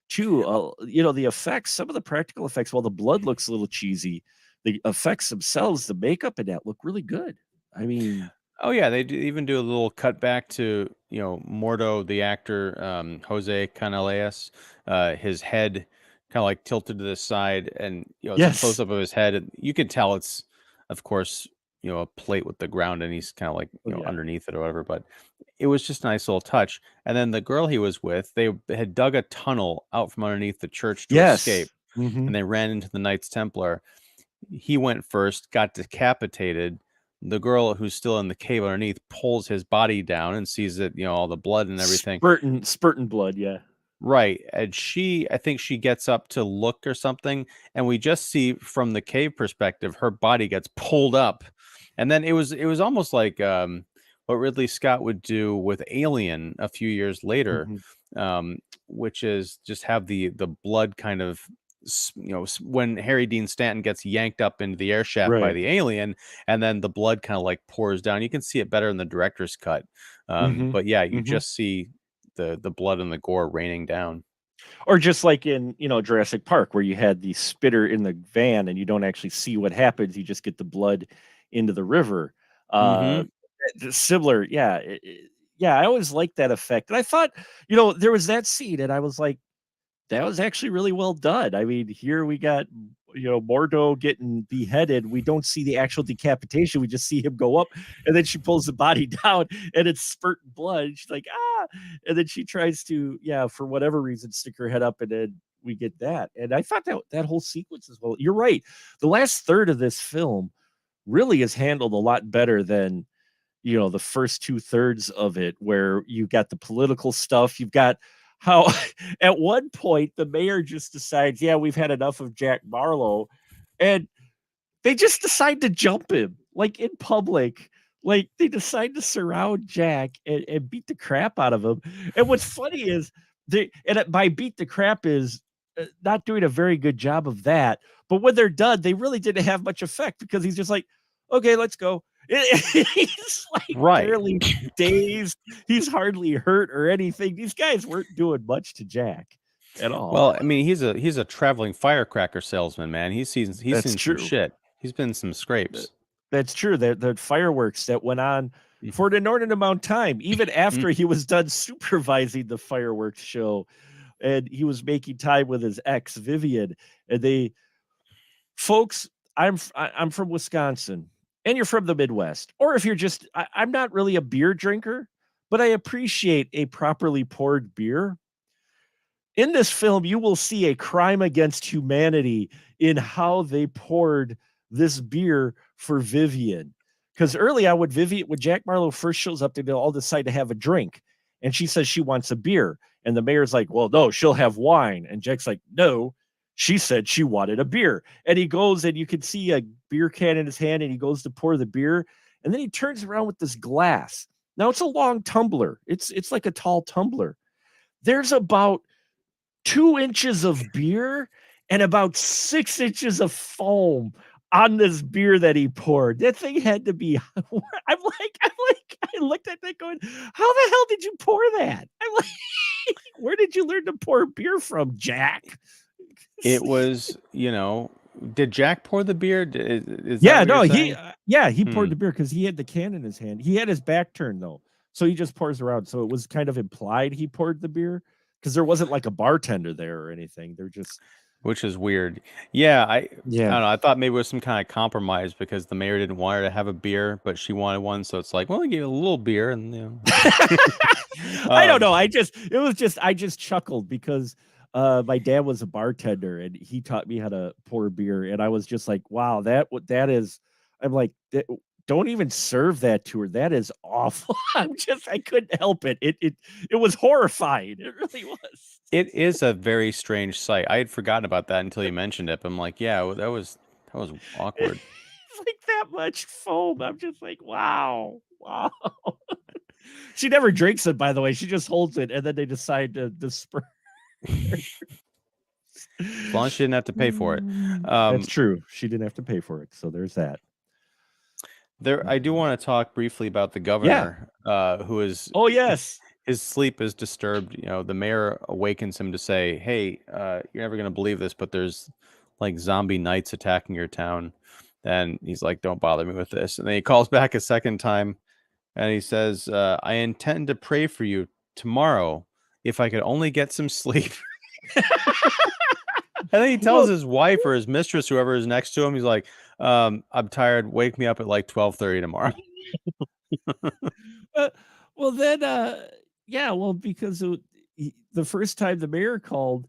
Speaker 1: too. The effects, some of the practical effects, while the blood looks a little cheesy, the effects themselves, the makeup in that look really good. I mean,
Speaker 2: Oh yeah, they even do a little cutback to Mordo, the actor, Jose Canalejas, his head kind of like tilted to the side, and it's a close
Speaker 1: yes,
Speaker 2: up of his head, and you could tell it's, of course, a plate with the ground, and he's kind of like
Speaker 1: oh yeah,
Speaker 2: underneath it or whatever. But it was just a nice little touch. And then the girl he was with, they had dug a tunnel out from underneath the church to escape,
Speaker 1: yes, hmm
Speaker 2: and they ran into the Knights Templar. He went first, got decapitated. The girl who's still in the cave underneath pulls his body down and sees that, all the blood and everything.
Speaker 1: spurting blood, yeah.
Speaker 2: Right. And I think she gets up to look or something. And we just see from the cave perspective, her body gets pulled up. And then it was almost like, what Ridley Scott would do with Alien a few years later,
Speaker 1: Mhm.
Speaker 2: um, which is just have the blood kind of when Harry Dean Stanton gets yanked up into the air shaft by
Speaker 1: Right.
Speaker 2: the alien, and then the blood kind of like pours down. You can see it better in the director's cut,
Speaker 1: Mhm.
Speaker 2: but yeah, you
Speaker 1: Mhm.
Speaker 2: just see the blood and the gore raining down.
Speaker 1: Or just like in, Jurassic Park where you had the spitter in the van and you don't actually see what happens, you just get the blood into the river. Uh,
Speaker 2: Hmm.
Speaker 1: Similar, yeah, yeah, I always liked that effect, and I thought, there was that scene, and I was like, that was actually really well done. I mean, here we got, Mordo getting beheaded. We don't see the actual decapitation. We just see him go up, and then she pulls the body down, and it's spurting blood. And she's like, ah, and then she tries to, yeah, for whatever reason, stick her head up, and then we get that. And I thought that whole sequence as well. You're right. The last third of this film really is handled a lot better than the first two-thirds of it, where you got the political stuff. You've got how at one point the mayor just decides, yeah, we've had enough of Jack Barlow, and they just decide to jump him like in public. Like they decide to surround Jack and beat the crap out of him. And what's funny is by beat the crap is not doing a very good job of that. But when they're done, they really didn't have much effect because he's just like, okay, let's go. He's like
Speaker 2: Right.
Speaker 1: barely dazed. He's hardly hurt or anything. These guys weren't doing much to Jack at all.
Speaker 2: Well, I mean, he's a traveling firecracker salesman, man. He's
Speaker 1: That's
Speaker 2: seen some
Speaker 1: true.
Speaker 2: shit. He's been in some
Speaker 1: Th
Speaker 2: scrapes.
Speaker 1: That's true. The fireworks that went on
Speaker 2: Mhm.
Speaker 1: for an inordinate amount of time, even
Speaker 2: Mm.
Speaker 1: after he was done supervising the fireworks show, and he was making time with his ex, Vivian, and they folks, I'm from Wisconsin, and you're from the Midwest, or if you're just I'm not really a beer drinker, but I appreciate a properly poured beer. In this film, you will see a crime against humanity in how they poured this beer for Vivian. Because early on, when Jack Marlowe first shows up, they all decide to have a drink, and she says she wants a beer, and the mayor's like, "Well, no, she'll have wine," and Jack's like, "No, she said she wanted a beer," and he goes and you can see a beer can in his hand, and he goes to pour the beer, and then he turns around with this glass. Now it's a long tumbler. It's like a tall tumbler. There's about 2 inches of beer and about 6 inches of foam on this beer that he poured. That thing had to be I looked at that going, how the hell did you pour that? I'm like, where did you learn to pour beer from, Jack?
Speaker 2: It was, did Jack pour the beer? Is that
Speaker 1: Yeah,
Speaker 2: what you're
Speaker 1: no,
Speaker 2: saying?
Speaker 1: he
Speaker 2: Hmm.
Speaker 1: poured the beer because he had the can in his hand. He had his back turned though. So he just pours around. So it was kind of implied he poured the beer because there wasn't like a bartender there or anything. They're just
Speaker 2: Which is weird. Yeah, I
Speaker 1: yeah.
Speaker 2: don't know. I thought maybe it was some kind of compromise because the mayor didn't want her to have a beer, but she wanted one, so it's like, well, we give you a little beer, and
Speaker 1: I don't
Speaker 2: um,
Speaker 1: know. I just chuckled because my dad was a bartender and he taught me how to pour beer, and I was just like, wow, that is. I'm like, don't even serve that to her. That is awful. I couldn't help it. It was horrifying. It really was.
Speaker 2: it is a very strange sight. I had forgotten about that until you mentioned it. But I'm like, yeah, that was awkward.
Speaker 1: It's like that much foam. I'm just like, wow, wow. She never drinks it, by the way. She just holds it, and then they decide to disperse.
Speaker 2: As long as she didn't have to pay for it.
Speaker 1: That's
Speaker 2: Um,
Speaker 1: true. She didn't have to pay for it, so there's that.
Speaker 2: I do want to talk briefly about the
Speaker 1: Yeah.
Speaker 2: governor, who is
Speaker 1: Oh, yes.
Speaker 2: his sleep is disturbed. The mayor awakens him to say, "Hey, you're never gonna believe this, but there's like zombie knights attacking your town." And he's like, "Don't bother me with this." And then he calls back a second time, and he says, "I intend to pray for you tomorrow if I could only get some sleep." And then he tells
Speaker 1: Well,
Speaker 2: his wife or his mistress, whoever is next to him, he's like, "I'm tired. Wake me up at like 12:30 tomorrow."
Speaker 1: uh, well, then, yeah, well, because the first time the mayor called,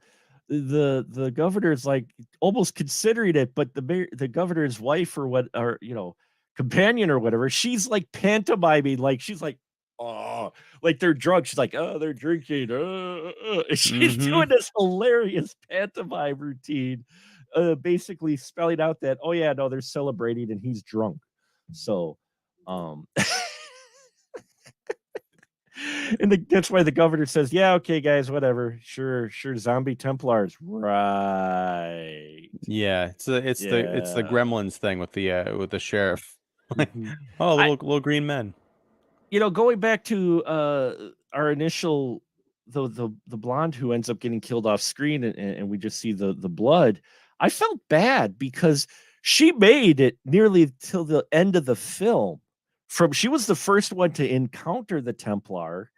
Speaker 1: the governor's like almost considering it, but the governor's wife or what, or companion or whatever, she's like pantomiming, like she's like, oh, like they're drunk. She's like, oh, they're drinking. And she's doing
Speaker 2: Hmm.
Speaker 1: this hilarious pantomime routine, basically spelling out that, oh yeah, no, they're celebrating and he's drunk. So, um, And that's why the governor says, "Yeah, okay, guys, whatever. Sure, sure, zombie Templars, right?
Speaker 2: Yeah, it's the
Speaker 1: Yeah."
Speaker 2: Gremlins thing with the sheriff. Like,
Speaker 1: Mhm.
Speaker 2: oh,
Speaker 1: I
Speaker 2: little green men.
Speaker 1: going back to, our initial the blonde who ends up getting killed off screen and we just see the blood, I felt bad because she made it nearly till the end of the film. She was the first one to encounter the Templar,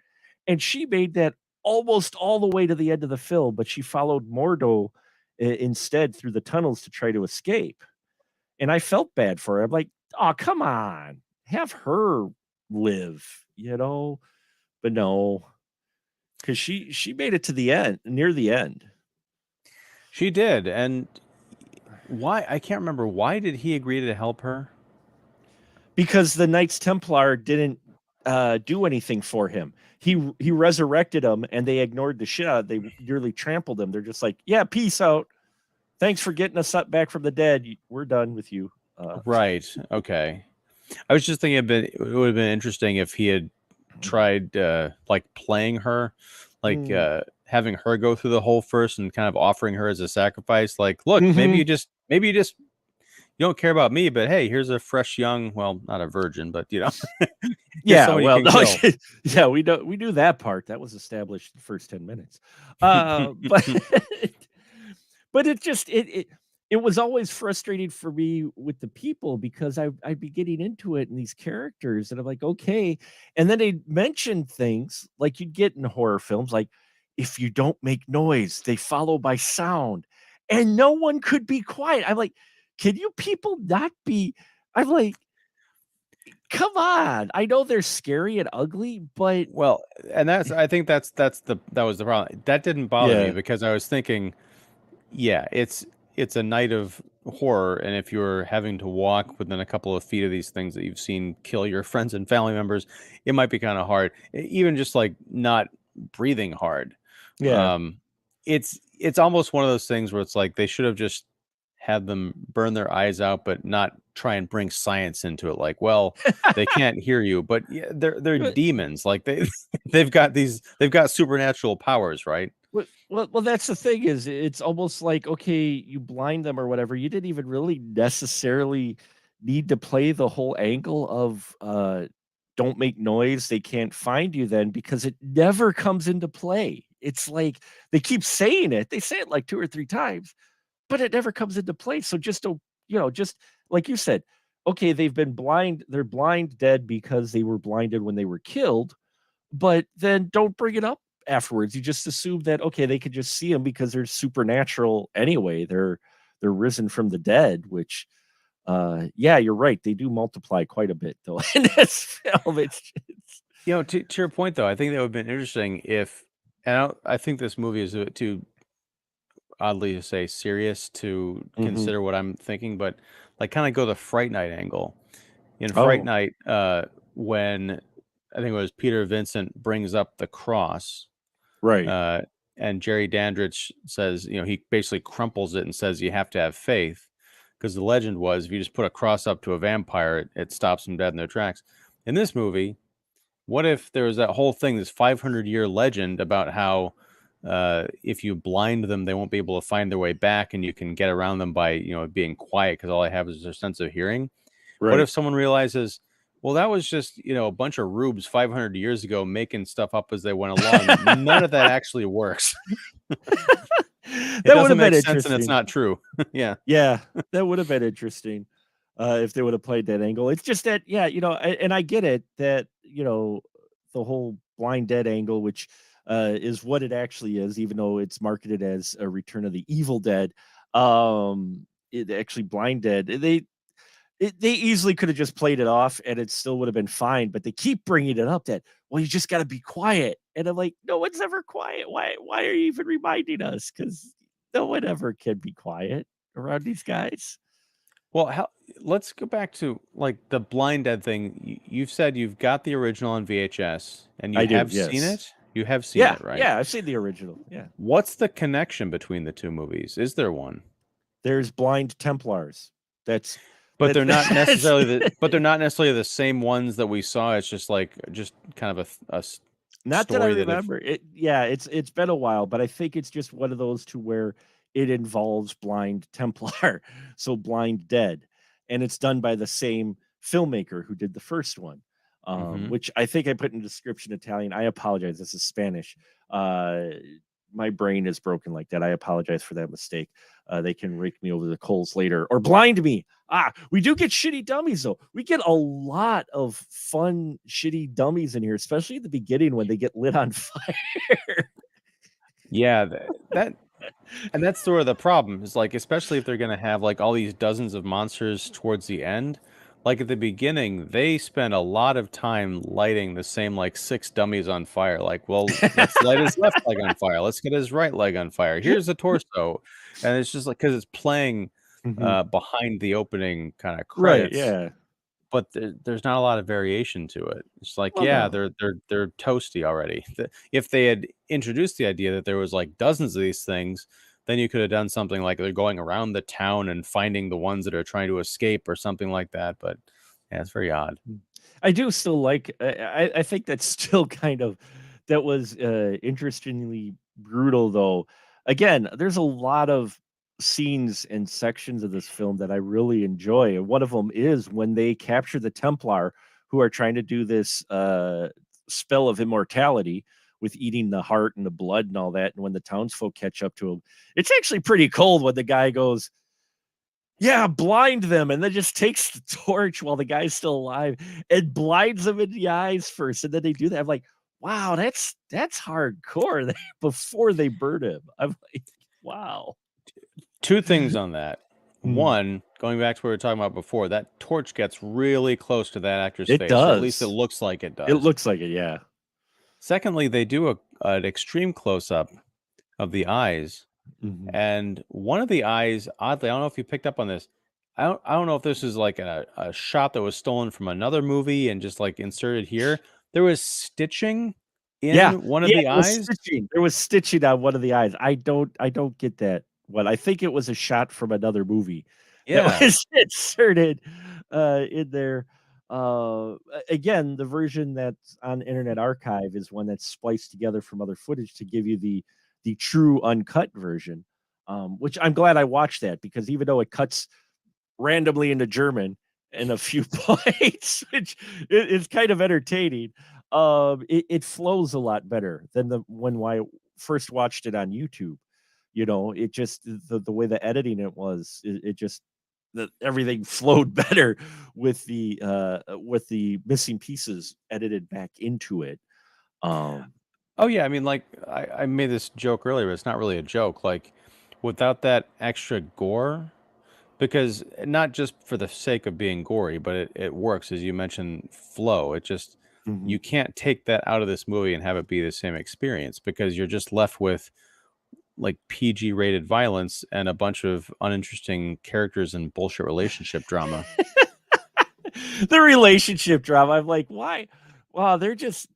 Speaker 1: and she made that almost all the way to the end of the film, but she followed Mordo instead through the tunnels to try to escape. And I felt bad for her. I'm like, "Oh, come on. Have her live," you know? But no, because she made it to the end, near the end.
Speaker 2: She did, and why I can't remember. Why did he agree to help her?
Speaker 1: Because the Knights Templar didn't do anything for him. He resurrected them and they ignored the shit out. They nearly trampled him. They're just like, "Yeah, peace out. Thanks for getting us up back from the dead. We're done with you."
Speaker 2: Right. Okay. I was just thinking it would have been interesting if he had tried like playing her, like
Speaker 1: Mm.
Speaker 2: having her go through the whole first and kind of offering her as a sacrifice. Like, look,
Speaker 1: Mhm.
Speaker 2: maybe you just you don't care about me, but hey, here's a fresh young, well, not a virgin, but here's
Speaker 1: Yeah,
Speaker 2: someone you
Speaker 1: well,
Speaker 2: can
Speaker 1: no,
Speaker 2: kill.
Speaker 1: yeah, we knew that part. That was established the first 10 minutes. But but it was always frustrating for me with the people because I'd be getting into it and these characters, and I'm like, okay. And then they mention things like you'd get in horror films, like if you don't make noise, they follow by sound, and no one could be quiet. I'm like, can you people not be? I'm like, come on. I know they're scary and ugly, but
Speaker 2: Well, and I think that was the problem. That didn't bother me
Speaker 1: yeah,
Speaker 2: because I was thinking, yeah, it's a night of horror, and if you're having to walk within a couple of feet of these things that you've seen kill your friends and family members, it might be kind of hard. Even just like not breathing hard.
Speaker 1: yeah.
Speaker 2: Um, it's almost one of those things where it's like they should have just had them burn their eyes out, but not try and bring science into it. Like, well, they can't hear you, but yeah, they're demons. Like they've got supernatural powers, right?
Speaker 1: Well, that's the thing is it's almost like, okay, you blind them or whatever. You didn't even really necessarily need to play the whole angle of don't make noise, they can't find you then because it never comes into play. It's like they keep saying it. They say it like 2 or 3 times, but it never comes into play. So just don't, just like you said, okay, they're blind dead because they were blinded when they were killed, but then don't bring it up afterwards. You just assume that okay, they could just see them because they're supernatural anyway. They're risen from the dead, which yeah, you're right. They do multiply quite a bit though in this film. It's
Speaker 2: To your point, though, I think that would have been interesting if, and I think this movie is too oddly to say serious to
Speaker 1: mhm.
Speaker 2: consider what I'm thinking, but like kind of go the Fright Night angle. In Fright
Speaker 1: Oh,
Speaker 2: Night, when I think it was Peter Vincent brings up the cross,
Speaker 1: right,
Speaker 2: uh, and Jerry Dandridge says, he basically crumples it and says you have to have faith because the legend was if you just put a cross up to a vampire, it stops them dead in their tracks. In this movie, what if there was that whole thing, this 500-year legend about how if you blind them, they won't be able to find their way back, and you can get around them by being quiet because all they have is their sense of hearing. What if
Speaker 1: right.
Speaker 2: someone realizes, well, that was just a bunch of rubes 500 years ago making stuff up as they went along. None of that actually works. It
Speaker 1: That would
Speaker 2: doesn't
Speaker 1: have been
Speaker 2: make sense, and it's
Speaker 1: interesting.
Speaker 2: not true. Yeah.
Speaker 1: Yeah, that would have been interesting, if they would have played that angle. It's just that, yeah, and I get it that, the whole blind dead angle, which, is what it actually is, even though it's marketed as a Return of the Evil Dead. It actually blind dead. They easily could have just played it off and it still would have been fine, but they keep bringing it up that, well, you just got to be quiet. And I'm like, no one's ever quiet. Why are you even reminding us? Because no one ever can be quiet around these guys.
Speaker 2: Well, let's go back to like the blind dead thing. You've said you've got the original on VHS and you
Speaker 1: I do,
Speaker 2: have seen
Speaker 1: yes.
Speaker 2: it. You have seen
Speaker 1: Yeah,
Speaker 2: it, right?
Speaker 1: yeah, I've seen the original. Yeah.
Speaker 2: What's the connection between the two movies? Is there one?
Speaker 1: There's blind Templars. That's
Speaker 2: But they're not
Speaker 1: that's
Speaker 2: necessarily the same ones that we saw. It's just like just kind of
Speaker 1: Not that I
Speaker 2: story that if
Speaker 1: remember. Yeah, it's been a while, but I think it's just one of those to where it involves Blind Templar, so Blind Dead, and it's done by the same filmmaker who did the first one,
Speaker 2: Mhm.
Speaker 1: which I think I put in the description Italian. I apologize. This is Spanish. Uh, my brain is broken like that. I apologize for that mistake. They can rake me over the coals later or blind me. We do get shitty dummies though. We get a lot of fun shitty dummies in here, especially at the beginning when they get lit on fire.
Speaker 2: Yeah, that and that's sort of the problem, is, like, especially if they're gonna have, like, all these dozens of monsters towards the end. Like, at the beginning, they spend a lot of time lighting the same, like, 6 dummies on fire, like, "Well, let's light his left leg on fire, let's get his right leg on fire, here's the torso," and it's just like because it's playing,
Speaker 1: Mhm.
Speaker 2: behind the opening kinda
Speaker 1: Right,
Speaker 2: credits,
Speaker 1: yeah.
Speaker 2: but there's not a lot of variation to it. It's like,
Speaker 1: Well,
Speaker 2: yeah,
Speaker 1: no.
Speaker 2: they're toasty already. If they had introduced the idea that there was, like, dozens of these things, then you could have done something like they're going around the town and finding the ones that are trying to escape or something like that, but, yeah, it's very odd.
Speaker 1: Mm. I do still like I think that's still kind of that was, interestingly brutal, though. Again, there's a lot of scenes and sections of this film that I really enjoy, and one of them is when they capture the Templar who are trying to do this, spell of immortality with eating the heart and the blood and all that, and when the townsfolk catch up to him, it's actually pretty cold when the guy goes, yeah, blind them, and then just takes the torch while the guy's still alive and blinds them in the eyes first, and then they do that. I'm like, "Wow, that's hardcore." Before they burn him. I'm like, "Wow."
Speaker 2: 2 things on that.
Speaker 1: Mm,
Speaker 2: 1, going back to what we were talking about before, that torch gets really close to that actor's
Speaker 1: it
Speaker 2: face, or at least it
Speaker 1: does.
Speaker 2: looks like it
Speaker 1: It
Speaker 2: does.
Speaker 1: looks like it, yeah.
Speaker 2: Secondly, they do an extreme close-up of the eyes.
Speaker 1: Mhm.
Speaker 2: And one of the eyes, oddly, I don't know if you picked up on this. I don't know if this is like a shot that was stolen from another movie and just like inserted here. There was stitching
Speaker 1: Yeah,
Speaker 2: in one of
Speaker 1: yeah,
Speaker 2: the
Speaker 1: there was
Speaker 2: eyes.
Speaker 1: stitching. There was stitching on one of the eyes. I don't get that one. I think it was a shot from another movie that
Speaker 2: Yeah.
Speaker 1: was inserted, in there. Again, the version that's on Internet Archive is one that's spliced together from other footage to give you the true uncut version, which I'm glad I watched that because even though it cuts randomly into German in a few points, which is kind of entertaining. It flows a lot better than the when I first watched it on YouTube. You know, it just the way the editing it was, it just everything flowed better with the missing pieces edited back into it. Um,
Speaker 2: Oh yeah. I mean, like I made this joke earlier, but it's not really a joke. Like without that extra gore, because not just for the sake of being gory, but it works, as you mentioned, flow. It just
Speaker 1: mhm.
Speaker 2: you can't take that out of this movie and have it be the same experience because you're just left with like PG rated violence and a bunch of uninteresting characters and bullshit relationship drama.
Speaker 1: The relationship drama. I'm like, why? Wow, they're just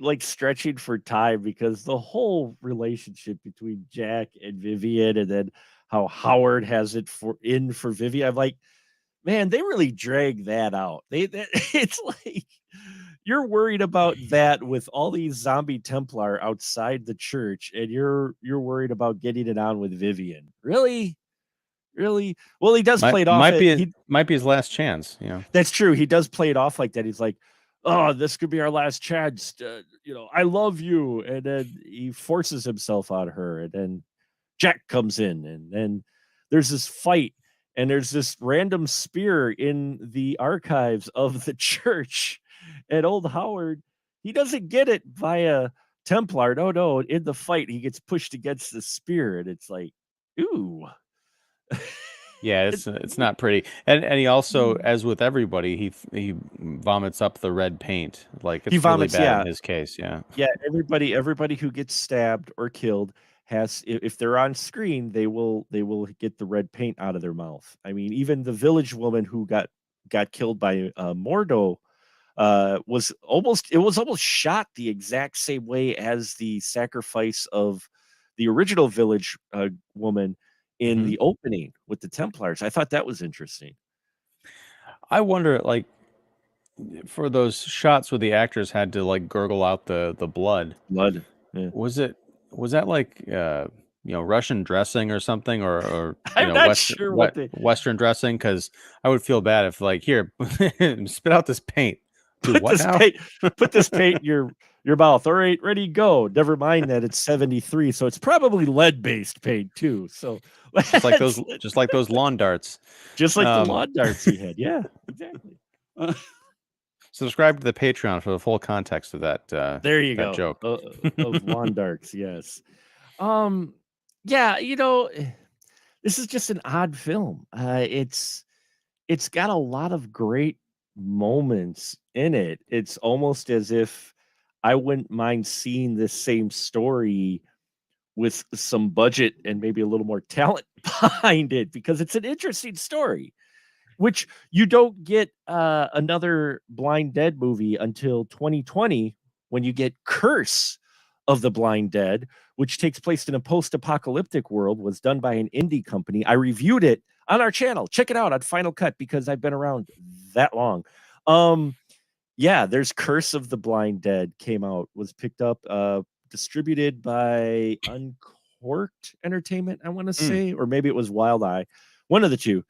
Speaker 1: like stretching for time because the whole relationship between Jack and Vivian, and then how Howard has it for Vivian. I'm like, man, they really drag that out. It's like you're worried about that with all these zombie Templar outside the church, and you're worried about getting it on with Vivian. Really? Really? Well, he does
Speaker 2: Might
Speaker 1: play it off.
Speaker 2: might
Speaker 1: It
Speaker 2: be
Speaker 1: he
Speaker 2: might be his last chance, you know.
Speaker 1: That's true. He does play it off like that. He's like, "Oh, this could be our last chance. I love you." And then he forces himself on her, and then Jack comes in, and then there's this fight, and there's this random spear in the archives of the church, and old Howard, he doesn't get it via Templar. No, no. In the fight, he gets pushed against the spear, and it's like, ooh.
Speaker 2: Yeah,
Speaker 1: It-
Speaker 2: it's not pretty. And he also, as with everybody, he vomits up the red paint. Like
Speaker 1: he
Speaker 2: it's really
Speaker 1: vomits,
Speaker 2: bad in
Speaker 1: yeah.
Speaker 2: his case, yeah.
Speaker 1: Yeah, everybody who gets stabbed or killed has if they're on screen, they will get the red paint out of their mouth. I mean, even the village woman who got killed by, Mordo, was almost shot the exact same way as the sacrifice of the original village, woman in
Speaker 2: Mhm.
Speaker 1: the opening with the Templars. I thought that was interesting.
Speaker 2: I wonder, like, for those shots where the actors had to like gurgle out the blood,
Speaker 1: Blood. Yeah.
Speaker 2: was it was that like Russian dressing or something, or
Speaker 1: I'm not sure what they
Speaker 2: Western dressing? Because I would feel bad if like here spit out this paint. Do
Speaker 1: put
Speaker 2: what
Speaker 1: this
Speaker 2: now?
Speaker 1: paint put this paint in your mouth. All right, ready, go. Never mind that it's 73, so it's probably lead-based paint too. So let's
Speaker 2: Just like those lawn darts.
Speaker 1: just like the
Speaker 2: Um,
Speaker 1: lawn darts he had. Yeah, exactly.
Speaker 2: Subscribe to the Patreon for the full context of
Speaker 1: There you
Speaker 2: that
Speaker 1: go.
Speaker 2: joke.
Speaker 1: Of lawn darts, yes. Um, yeah, this is just an odd film. It's got a lot of great moments in it. It's almost as if I wouldn't mind seeing this same story with some budget and maybe a little more talent behind it because it's an interesting story, which you don't get another Blind Dead movie until 2020 when you get Curse of the Blind Dead, which takes place in a post-apocalyptic world, was done by an indie company. I reviewed it on our channel. Check it out on Final Cut because I've been around that long. Yeah, there's Curse of the Blind Dead came out, was picked up, distributed by Uncorked Entertainment, I want to
Speaker 2: Mm.
Speaker 1: say, or maybe it was Wild Eye, one of the two.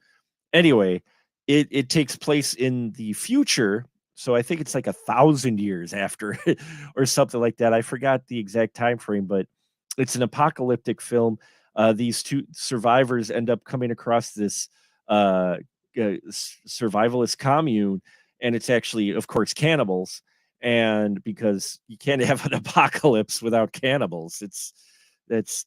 Speaker 1: Anyway, it takes place in the future, so I think it's like 1,000 years after or something like that. I forgot the exact time frame, but it's an apocalyptic film. These two survivors end up coming across this survivalist commune, and it's actually, of course, cannibals. And because you can't have an apocalypse without cannibals, that's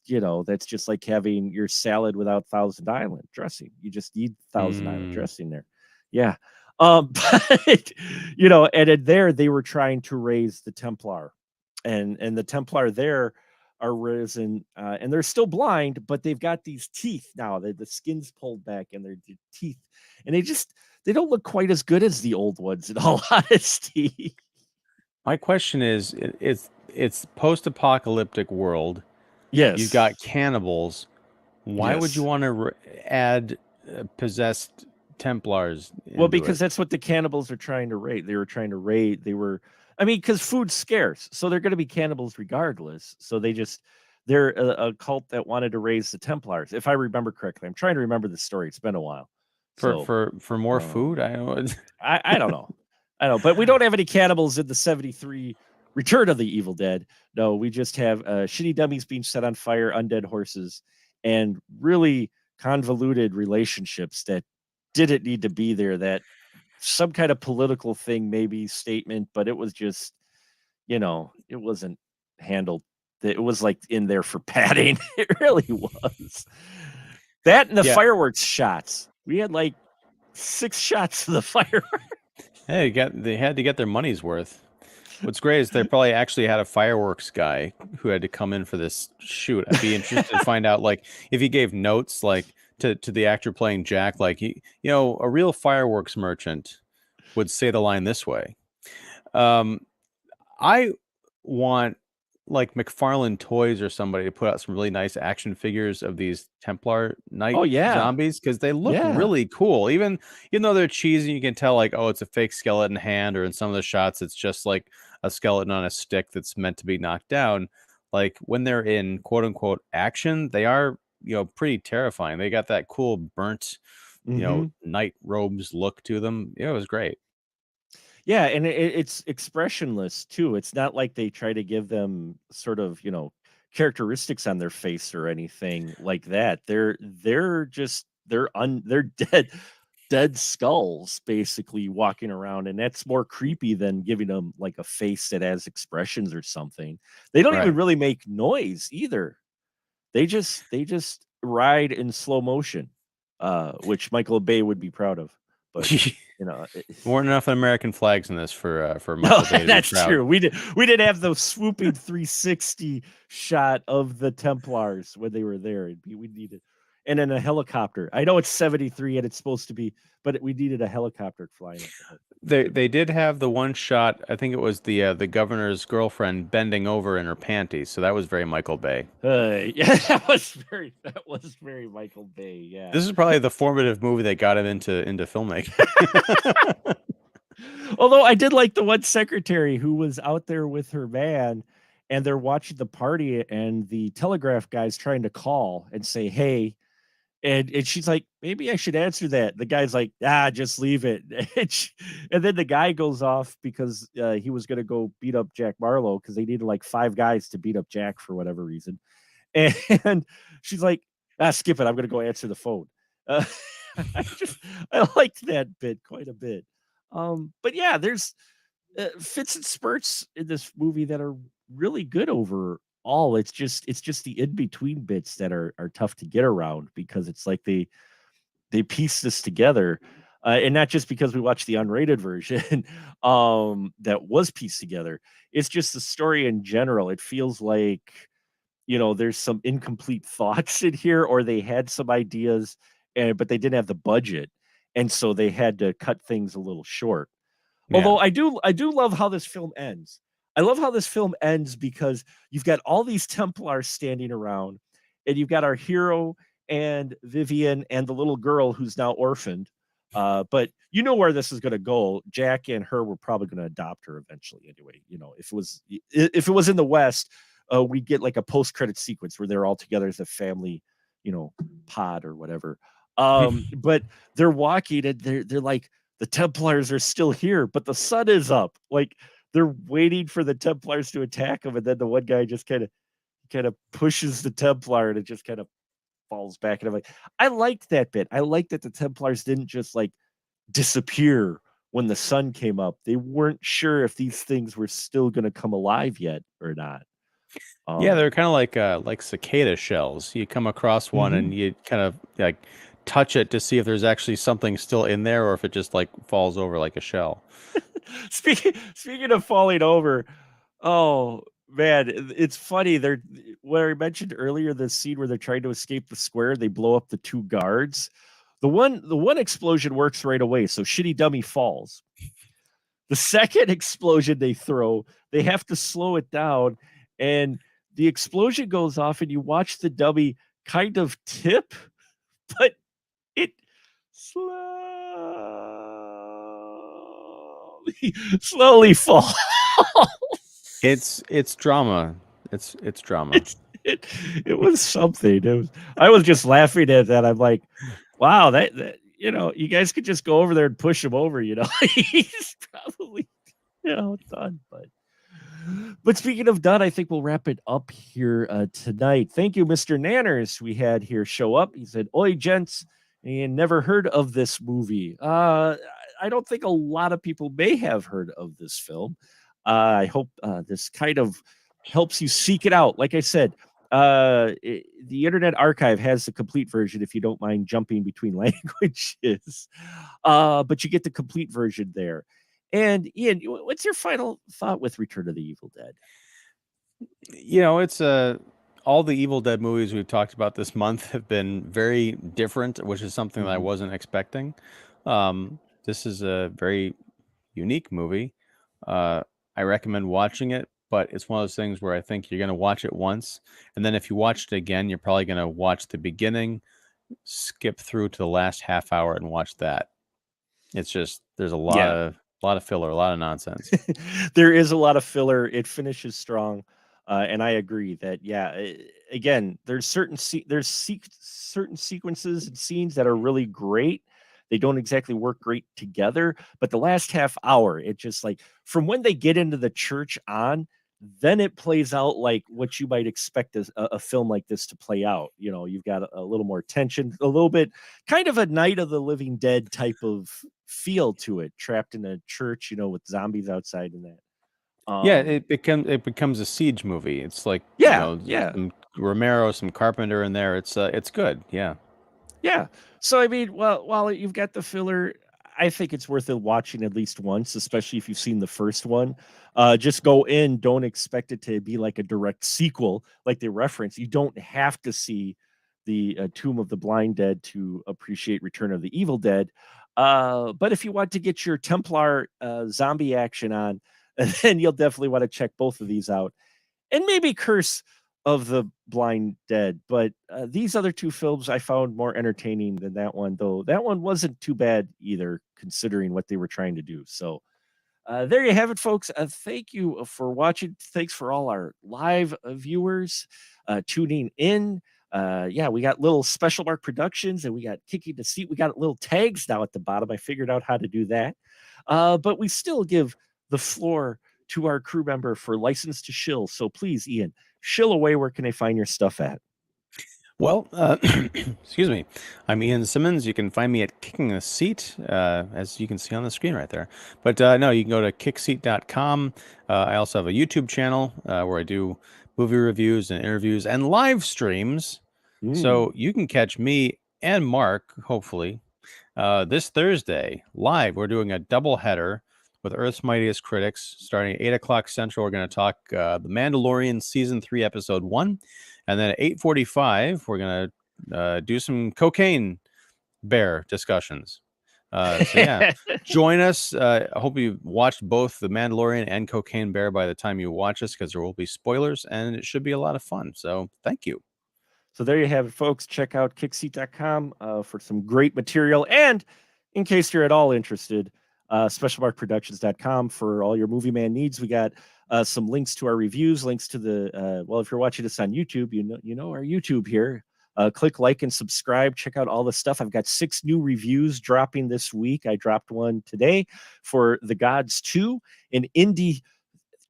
Speaker 1: just like having your salad without Thousand Island dressing. You just need Thousand Island
Speaker 2: Mm.
Speaker 1: dressing there. Yeah. But and in there they were trying to raise the Templar, and the Templar there are risen, and they're still blind, but they've got these teeth now. The skin's pulled back, and their teeth, and they don't look quite as good as the old ones. In all honesty,
Speaker 2: My question is, it's post-apocalyptic world. You've
Speaker 1: yes,
Speaker 2: got cannibals. Why would you
Speaker 1: yes.
Speaker 2: want to add possessed Templars
Speaker 1: Well,
Speaker 2: into
Speaker 1: because
Speaker 2: it?
Speaker 1: that's what the cannibals are trying to raid. They were trying to raid. I mean, because food's scarce, so they're going to be cannibals regardless. So they're a cult that wanted to raise the Templars, if I remember correctly. I'm trying to remember the story. It's been a while.
Speaker 2: For
Speaker 1: So,
Speaker 2: for more food?
Speaker 1: um,
Speaker 2: I don't.
Speaker 1: I don't know. I don't know, but we don't have any cannibals in the 73 Return of the Evil Dead. No, we just have shitty dummies being set on fire, undead horses, and really convoluted relationships that didn't need to be there. That some kind of political thing, maybe statement, but it was just, it wasn't handled. It was like in there for padding. It really was. That and the
Speaker 2: Yeah.
Speaker 1: fireworks shots. We had like 6 shots of the fireworks.
Speaker 2: Hey, they had to get their money's worth. What's great is they probably actually had a fireworks guy who had to come in for this shoot. I'd be interested to find out, like, if he gave notes, like, to the actor playing Jack, like, a real fireworks merchant would say the line this way. I want like McFarlane Toys or somebody to put out some really nice action figures of these Templar Knight
Speaker 1: Oh, yeah.
Speaker 2: zombies because they look
Speaker 1: Yeah.
Speaker 2: really cool. Even though they're cheesy, you can tell like, oh, it's a fake skeleton hand, or in some of the shots, it's just like a skeleton on a stick that's meant to be knocked down. Like when they're in quote unquote action, they are, pretty terrifying. They got that cool burnt,
Speaker 1: Mhm.
Speaker 2: night robes look to them. Yeah, it was great.
Speaker 1: Yeah, and it's expressionless too. It's not like they try to give them sort of, characteristics on their face or anything like that. They're dead skulls basically walking around, and that's more creepy than giving them like a face that has expressions or something. They don't even
Speaker 2: Right.
Speaker 1: really make noise either. They just ride in slow motion, which Michael Bay would be proud of. But, you know,
Speaker 2: Weren't enough American flags in this for
Speaker 1: no,
Speaker 2: Michael Bay to be
Speaker 1: that's
Speaker 2: proud.
Speaker 1: true. We didn't have the swooping 360 shot of the Templars when they were there. We needed, and then a helicopter. I know it's 73 and it's supposed to be, but we needed a helicopter flying at the whole
Speaker 2: They
Speaker 1: thing.
Speaker 2: they did have the one shot. I think it was the governor's girlfriend bending over in her panties. So that was very Michael Bay.
Speaker 1: Yeah, that was very Michael Bay. Yeah.
Speaker 2: This is probably the formative movie that got him into filmmaking.
Speaker 1: Although I did like the one secretary who was out there with her man and they're watching the party and the telegraph guy's trying to call and say, "Hey," and she's like, "Maybe I should answer that." The guy's like, "Ah, just leave it." And then the guy goes off because he was going to go beat up Jack Marlowe because they needed like 5 guys to beat up Jack for whatever reason. And she's like, "Ah, skip it. I'm going to go answer the phone." Uh, I liked that bit quite a bit. But yeah, there's fits and spurts in this movie that are really good overall. It's just the in between bits that are tough to get around because it's like they piece this together, and not just because we watched the unrated version that was pieced together. It's just the story in general. It feels like there's some incomplete thoughts in here, or they had some ideas, and but they didn't have the budget, and so they had to cut things a little short.
Speaker 2: Yeah.
Speaker 1: Although I do love how this film ends. I love how this film ends because you've got all these Templars standing around, and you've got our hero and Vivian and the little girl who's now orphaned. But you know where this is going to go. Jack and her were probably going to adopt her eventually. Anyway, if it was in the West, we get like a post credit sequence where they're all together as a family, you know, pod or whatever. But they're walking and they're like the Templars are still here, but the sun is up. Like they're waiting for the Templars to attack them, and then the one guy just kind of pushes the Templar, and it just kind of falls back. And I'm like, I liked that bit. I liked that the Templars didn't just like disappear when the sun came up. They weren't sure if these things were still going to come alive yet or not.
Speaker 2: Yeah, they're
Speaker 1: Um,
Speaker 2: kind of like cicada shells. You come across one and
Speaker 1: mhm.
Speaker 2: you kind of like touch it to see if there's actually something still in there or if it just like falls over like a shell.
Speaker 1: Speaking of falling over, oh man, it's funny. They're where I mentioned earlier the scene where they're trying to escape the square. They blow up the 2 guards. The one explosion works right away, so Shitty Dummy falls. The second explosion they throw, they have to slow it down, and the explosion goes off, and you watch the dummy kind of tip, but it slowly falls.
Speaker 2: It's drama. It's drama.
Speaker 1: It's it it was something. I was just laughing at that. I'm like, wow, that you guys could just go over there and push him over, He's probably, done. But speaking of done, I think we'll wrap it up here tonight. Thank you, Mr. Nanners. We had here show up. He said, "Oi, gents, and never heard of this movie." I don't think a lot of people may have heard of this film. I hope this kind of helps you seek it out. Like I said, the Internet Archive has the complete version if you don't mind jumping between languages. But you get the complete version there. And Ian, what's your final thought with Return of the Evil Dead?
Speaker 2: It's all the Evil Dead movies we've talked about this month have been very different, which is something that I
Speaker 1: Mhm.
Speaker 2: wasn't expecting. This is a very unique movie. Uh, I recommend watching it, but it's one of those things where I think you're going to watch it once, and then if you watch it again, you're probably going to watch the beginning, skip through to the last half hour, and watch that. It's just there's
Speaker 1: Yeah.
Speaker 2: a lot of filler, a lot of nonsense.
Speaker 1: There is a lot of filler. It finishes strong, and I agree that again, certain sequences and scenes that are really great. They don't exactly work great together, but the last half hour, it just like from when they get into the church on, then it plays out like what you might expect as a film like this to play out. You've got a little more tension, a little bit kind of a Night of the Living Dead type of feel to it, trapped in a church, with zombies outside and that.
Speaker 2: Yeah, it becomes a siege movie. It's like
Speaker 1: Yeah, yeah,
Speaker 2: some Romero, some Carpenter in there. It's good. Yeah.
Speaker 1: yeah. So I mean, well, while you've got the filler, I think it's worth it watching at least once, especially if you've seen the first one. Just go in, don't expect it to be like a direct sequel, like they reference. You don't have to see the Tomb of the Blind Dead to appreciate Return of the Evil Dead. But if you want to get your Templar zombie action on, then you'll definitely want to check both of these out and maybe Curse of the Blind Dead. But these other two films I found more entertaining than that one, though that one wasn't too bad either, considering what they were trying to do. So there you have it, folks. Thank you for watching. Thanks for all our live viewers tuning in. Yeah, we got little Special Mark Productions and we got Kicking the Seat. We got little tags now at the bottom. I figured out how to do that. But we still give the floor to our crew member for license to shill. So please, Ian, shill away. Where can they find your stuff at?
Speaker 2: Well, excuse me. I'm Ian Simmons. You can find me at Kicking a Seat, as you can see on the screen right there. But no, you can go to kickseat.com. I also have a YouTube channel where I do movie reviews and interviews and live streams. So you can catch me and Mark, hopefully, this Thursday live. We're doing a double header with Earth's Mightiest Critics starting at 8 o'clock Central. We're going to talk The Mandalorian Season 3, Episode 1. And then at 8:45, we're going to do some Cocaine Bear discussions. So yeah, join us. I hope you watched both The Mandalorian and Cocaine Bear by the time you watch us, because there will be spoilers and it should be a lot of fun. So thank you.
Speaker 1: So there you have it, folks. Check out kickseat.com for some great material. And in case you're at all interested, specialmarkproductions.com for all your movie man needs. We got some links to our reviews, links to the well, if you're watching this on YouTube, you know our YouTube here. Click like and subscribe. Check out all the stuff. I've got 6 new reviews dropping this week. I dropped one today for The Gods 2, an indie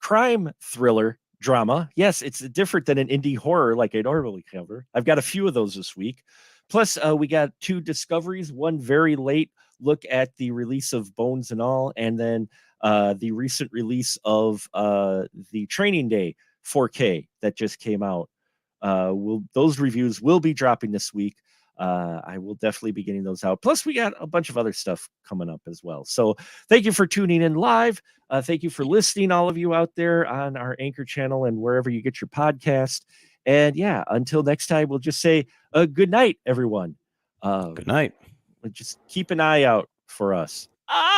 Speaker 1: crime thriller drama. Yes, it's different than an indie horror like I normally cover. I've got a few of those this week. Plus, we got 2 discoveries, one very late look at the release of Bones and All, and then the recent release of the Training Day 4K that just came out. Those reviews will be dropping this week. I will definitely be getting those out. Plus, we got a bunch of other stuff coming up as well. So thank you for tuning in live. Thank you for listening, all of you out there on our Anchor channel and wherever you get your podcast. And yeah, until next time, we'll just say good night, everyone.
Speaker 2: Good night.
Speaker 1: Just keep an eye out for us.